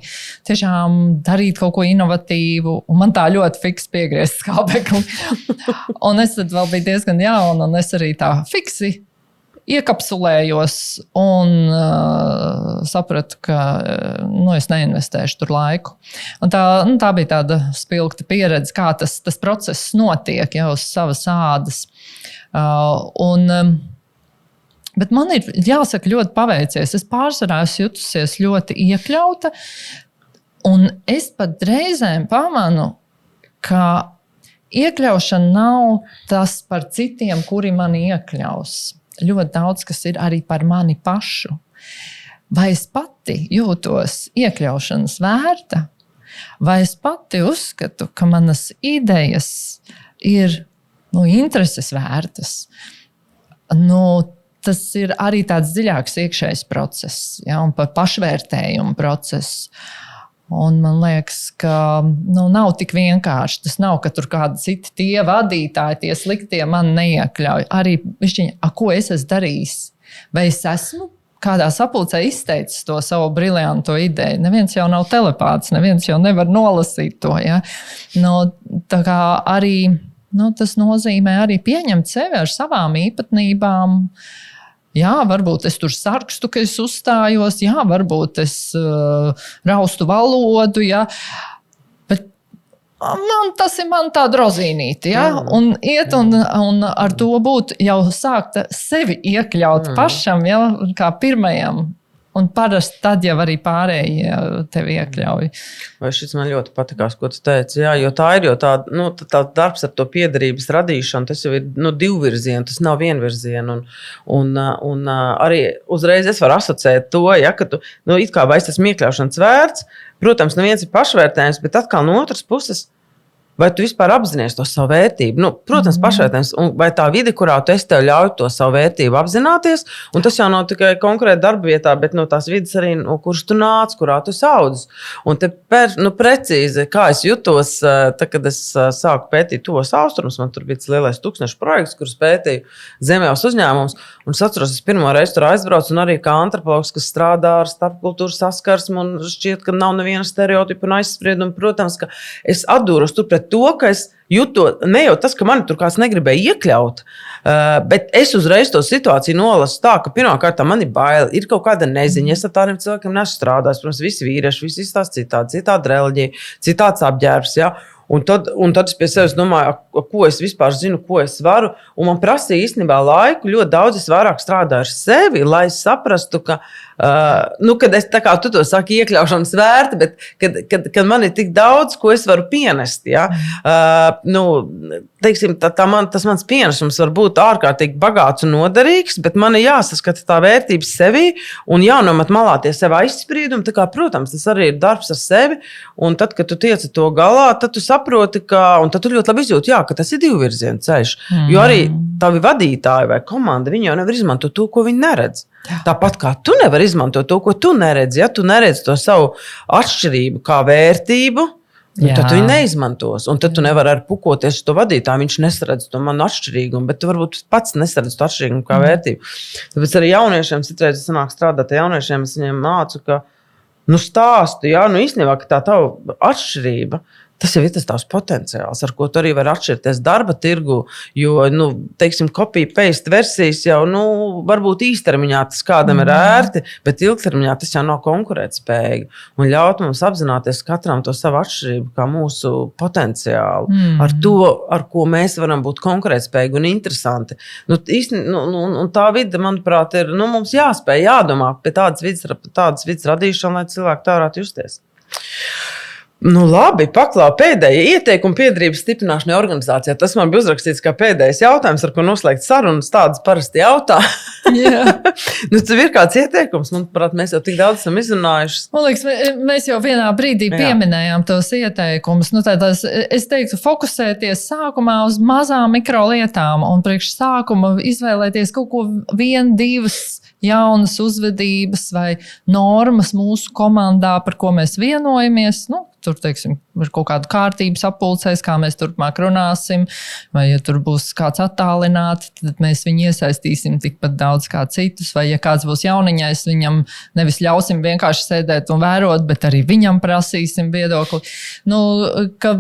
tiešām darīt kaut ko inovatīvu. Un man tā ļoti fiks piegriezts skābekli. Un es tad vēl biju diezgan jauna, un es arī tā fiksi iekapsulējos un sapratu, ka es neinvestēšu tur laiku. Un tā bija tāda spilgta pieredze, kā tas process notiek jau uz savas ādas. Bet man ir, jāsaka, ļoti paveicies. Es pārsvarā esmu jutusies ļoti iekļauta, un es pat reizēm pamanu, ka iekļaušana nav tas par citiem, kuri mani iekļaus. Ļoti daudz, kas ir arī par mani pašu. Vai es pati jūtos iekļaušanas vērta? Vai es pati uzskatu, ka manas idejas ir intereses vērtas? Tas ir arī tāds dziļāks iekšējs process, ja, un par pašvērtējumu procesu. Un man liekas, ka nav tik vienkārši. Tas nav, ka tur kādi citi tie vadītāji, tie sliktie man neiekļauj. Arī ko es esmu darījis? Vai es esmu kādā sapulcē izteicis to savu briljanto ideju? Neviens jau nav telepāts, neviens jau nevar nolasīt to. Ja? Tā kā arī tas nozīmē arī pieņemt sevi ar savām īpatnībām. Jā, varbūt es tur sarkstu, ka es uzstājos, jā, varbūt es raustu valodu, jā. Bet tas ir man tā drozīnīti, jā. Un iet un ar to būt jau sākt sevi iekļaut pašam, jā, kā pirmajam. Un parasti tad jau arī pārējie tevi iekļauj. Vai šis man ļoti patikās, ko tu teici? Jā, jo tā ir tā darbs ar to piederības radīšanu, tas jau ir divvirzienu, tas nav vienvirzienu. Un arī uzreiz es varu asociēt to, ja, ka tu, it kā vai tas iekļaušanas vērts, protams, neviens ir pašvērtējums, bet atkal no otras puses, vai tu vispār apzinies to savu vērtību? Protams, pašvērtējums, vai tā vide, kurā tu esi, tev ļauj to savu vērtību apzināties, un tas jau nav tikai konkrēti darba vietā, bet no tās vides arī, no kuras tu nāc, kurā tu saudzes. Un te precīzi, kā es jutos, tad, kad es sāku pētīt tos austrumus, man tur bija tas lielais tūkstnešu projekts, kurus pētīju Zemjavas uzņēmums, un es atceros, es pirmo reizi tur aizbraucu, un arī kā antropologs, kas strādā ar starpkultūru saskarsmu, un šķiet, ka nav neviena stereotipa un aizsprieduma. Protams, ka es atdūros tur pret to, ka es jūtos, ne jau tas, ka mani tur kāds negribēja iekļaut, bet es uzreiz to situāciju nolasu tā, ka pirmkārt man ir bail, ir kaut kāda neziņa, es ar tādiem cilvēkiem neesmu strādājis, protams, visi vīrieši, visi izstāst citāda reliģija, citāds apģērbs, ja? Un tad es pie sevis domāju, ko es vispār zinu, ko es varu, un man prasīja īstenībā laiku, ļoti daudz es vairāk strādāju ar sevi, lai saprastu, ka kad es tā kā tu to saki iekļaušanas vērta, bet kad man ir tik daudz, ko es varu pienest, ja? Teiksim, tas mans pienesums var būt ārkārtīgi bagāts un noderīgs, bet man ir jāsaskata tā vērtības sevī un jānomet malā tie sev aizspriedumi, tā kā, protams, tas arī ir darbs ar sevi, un tad, kad tu tieci to galā, tad tu saproti, un tad tu ļoti labi izjūti, jā, ka tas ir divvirzienu ceļš, jo arī tavi vadītāji vai komanda, viņi jau nevar izmantot to, ko viņi neredz. Tāpat kā tu nevari izmantot to, ko tu neredzi, ja tu neredzi to savu atšķirību kā vērtību, tad tu viņu neizmantos. Un tad tu nevari arī pukoties uz to vadītāju, viņš nesaredz to manu atšķirīgumu, bet tu varbūt pats nesaredz to atšķirīgumu kā vērtību. Tāpēc arī jauniešiem, citreiz es sanāk strādāt ar jauniešiem, es viņiem mācu, ka stāstu, jā, īstenībā, ka tā tava atšķirība, Tas jau ir tas tavs potenciāls, ar ko tu arī vari atšķirties darba tirgu, jo, teiksim, copy-paste versijas jau, varbūt īstermiņā tas kādam ir ērti, bet ilgtermiņā tas jau nav konkurētspējīgi. Un ļaut mums apzināties katram to savu atšķirību kā mūsu potenciālu, ar to, ar ko mēs varam būt konkurētspējīgi un interesanti. Un tā vide, manuprāt, ir, mums jāspēj jādomā pie tādas vidas radīšana, lai cilvēki tā varētu justies. Labi, paklau pēdējie ieteikumi piederības stiprināšanai organizācijā. Tas man bija uzrakstīts kā pēdējais jautājums, ar ko noslēgt sarunas. Tādas parasti jautā. Tev ir kāds ieteikums? Manuprāt, mēs jau tik daudz esam izrunājuši. Man liekas, mēs jau vienā brīdī pieminējām tos ieteikumus. Es teiktu, fokusēties sākumā uz mazām mikrolietām un priekš sākuma izvēlēties kaut ko 1, 2 jaunas uzvedības vai normas mūsu komandā, par ko mēs vienojamies. Tur, teiksim, ir kaut kāda kārtības apulcēs, kā mēs turpmāk runāsim, vai ja tur būs kāds attālināti, tad mēs viņu iesaistīsim tikpat daudz kā citus, vai ja kāds būs jauniņais, viņam nevis ļausim vienkārši sēdēt un vērot, bet arī viņam prasīsim viedokli. Ka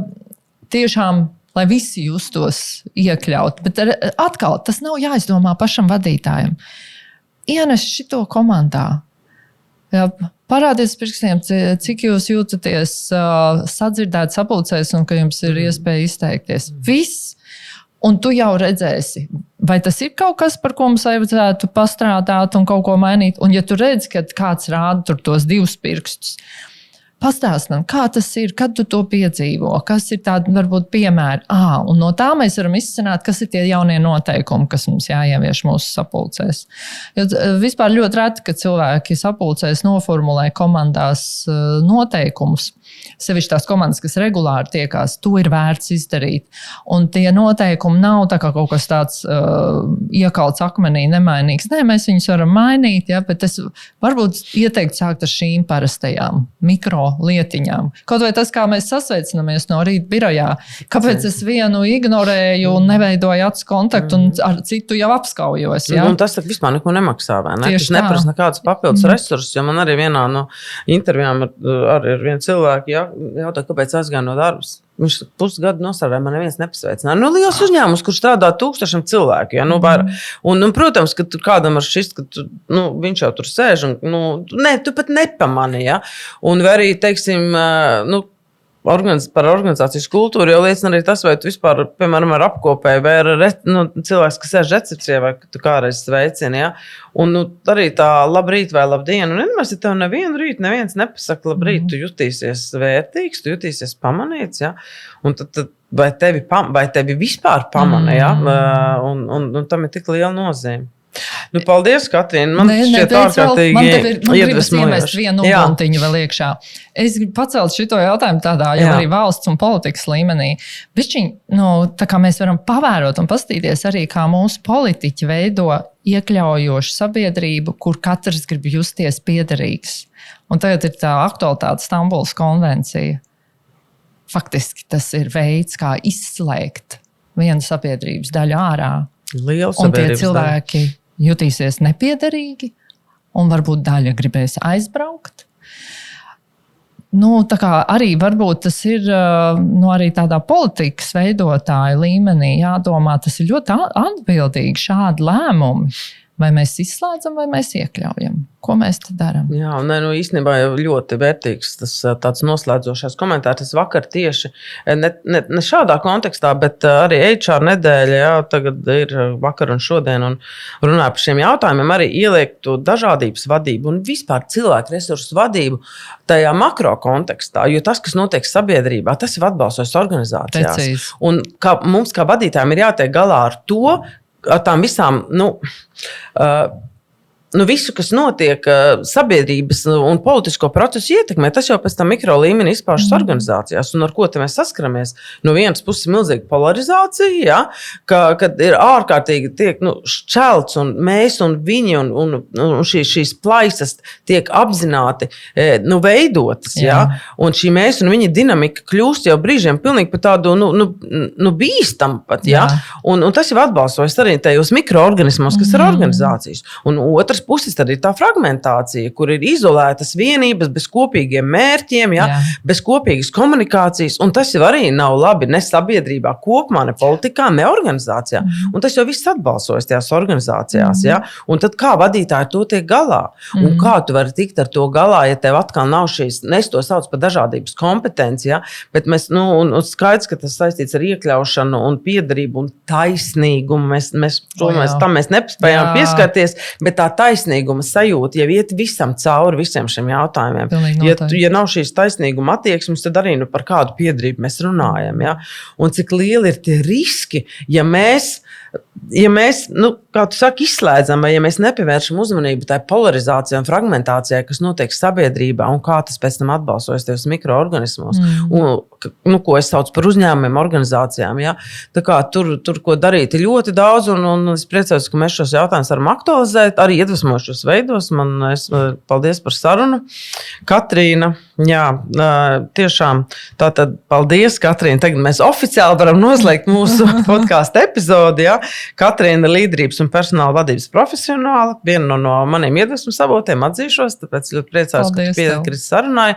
tiešām, lai visi justos iekļaut, bet atkal tas nav jāizdomā pašam vadītājam. Ienes šito komandā. Parādiet pirkstiem, cik jūs jūtaties sadzirdēt sapulcēs un ka jums ir iespēja izteikties. Viss. Un tu jau redzēsi, vai tas ir kaut kas, par ko mums vajadzētu pastrādāt un kaut ko mainīt. Un ja tu redzi, ka kāds rāda tur tos 2 pirkstus, pastāstam, kā tas ir, kad tu to piedzīvo, kas ir tādi, varbūt, piemēri. Un no tā mēs varam izcināt, kas ir tie jaunie noteikumi, kas mums jāievieš mūsu sapulcēs. Jo vispār ļoti reti, ka cilvēki sapulcēs noformulē komandās noteikumus. Sevišķi tās komandas, kas regulāri tiekās, to ir vērts izdarīt. Un tie noteikumi nav tā kā kaut kas tāds iekalts akmenī, nemainīgs. Nē, mēs viņus varam mainīt, bet es varbūt ieteiktu sākt ar šīm parastajām mikro lietiņām. Kaut vai tas, kā mēs sasveicinamies no rīta birojā. Kāpēc es vienu ignorēju un neveidoju acu kontaktu un ar citu jau apskaujos? Ja? Tas vispār neko nemaksā, vai ne? Tas neprasa nekādus papildus resursus, jo man arī vienā no intervijām ar vienu cilvēku jautā, kāpēc aizgāju no darbas. Viņš pusgadu nosarāja, man neviens nepasveicināja. Liels uzņēmums, kur strādā 1000 cilvēku. Ja? Un, protams, ka kādam ar šis, ka viņš jau tur sēž un tu pat nepamani. Ja? Un arī, teiksim, par organizācijas kultūru jau liecina arī tas, vai tu vispār, piemēram, ar apkopēju vai ar cilvēks, kas sēž recepcijā vai tu kādreiz sveicini. Ja? Un arī tā labrīt vai labdien. Un vienmēr, ja tev nevienu rītu neviens nepasaka labrīt, tu jutīsies vērtīgs, tu jutīsies pamanīts. Ja? Un tad vai tevi vispār pamana, ja? Un tam ir tik liela nozīme. Paldies, Katrīna. Man šķiet ārkārtīgi iedvesmojoši. Man gribas iemest vienu uguntiņu vēl iekšā. Es gribu pacelt šito jautājumu tādā jau arī valsts un politikas līmenī. Bišķiņ, tā kā mēs varam pavērot un pastīties arī, kā mūsu politiķi veido iekļaujošu sabiedrību, kur katrs grib justies piederīgs. Un tagad ir tā aktualitāte Stambulas konvencija. Faktiski tas ir veids, kā izslēgt vienu sabiedrības daļu ārā. Un tie cilvēki jutīsies nepiederīgi, un varbūt daļa gribēs aizbraukt. Tā kā arī varbūt tas ir arī tādā politikas veidotāja līmenī jādomā, tas ir ļoti atbildīgi šādi lēmumi. Vai mēs izslēdzam, vai mēs iekļaujam? Ko mēs te darām? Jā, īstenībā jau ļoti vērtīgs tas tāds noslēdzošais komentārs. Es vakar tieši, ne šādā kontekstā, bet arī HR nedēļa, tagad ir vakar un šodien, un runāju par šiem jautājumiem, arī ieliektu dažādības vadību un vispār cilvēku resursu vadību tajā makro kontekstā, jo tas, kas notiek sabiedrībā, tas ir atbalstos organizācijās. Precīzi. Un mums kā vadītājiem ir jātiek galā ar to, ar tām visām, visu, kas notiek sabiedrības un politisko procesu ietekmē, tas jau pēc tam mikro līmenī izpaužas organizācijās. Un ar ko te mēs saskaramies? No vienas puses milzīga polarizācija, ja? Kad ir ārkārtīgi tiek šķelts un mēs un viņi un šīs plaisas tiek apzināti veidotas. Ja? Un šī mēs un viņi dinamika kļūst jau brīžiem pilnīgi par tādu bīstam pat. Ja? Un tas jau atbalstojas arī tajos mikroorganismos, kas ir organizācijas. Un otrs puses tad ir tā fragmentācija, kur ir izolētas vienības bez kopīgiem mērķiem, ja? Bez kopīgas komunikācijas, un tas jau arī nav labi ne sabiedrībā kopumā, ne politikā, ne organizācijā. Un tas jau viss atbalsojas tajās organizācijās, ja? Un tad kā vadītāji to tiek galā? Un kā tu vari tikt ar to galā, ja tev atkal nav šīs, es to sauc par dažādības kompetenci, ja? Bet mēs, un skaidrs, ka tas saistīts ar iekļaušanu un piederību un taisnīgumu, tam mēs nespējām pieskarties, bet tā taisnīguma sajūta jau iet visam cauri visiem šiem jautājumiem. Ja nav šīs taisnīguma attieksmes, tad arī par kādu piederību mēs runājam. Ja? Un cik lieli ir tie riski, ja mēs kā tu saki, izslēdzam, vai ja mēs nepievēršam uzmanību tai polarizācijai un fragmentācijai, kas notiek sabiedrībā un kā tas pēc tam atbalsojas tajos mikroorganismos, ko es saucu par uzņēmumiem, organizācijām. Ja? Tā kā tur, ko darīt, ir ļoti daudz, un es priecājos, ka mēs šos jautājumus varam aktualizēt, arī iedvesmošos veidos. Paldies par sarunu. Katrīna, jā, tiešām, tātad paldies, Katrīna. Tagad mēs oficiāli varam noslēgt mūsu podcastu epizodi, ja? Katrīna ir līderības un personāla vadības profesionāla, viena no maniem iedvesmas avotiem, atzīšos, tāpēc ļoti priecājos, ka tu piekriti sarunai.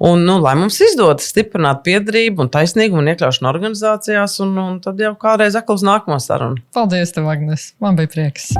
Un, lai mums izdodas stiprināt piederību un taisnīgumu un iekļaušanu organizācijās, un tad jau kādreiz atkal uz nākamo sarunu. Paldies tev, Agnes. Man bija prieks.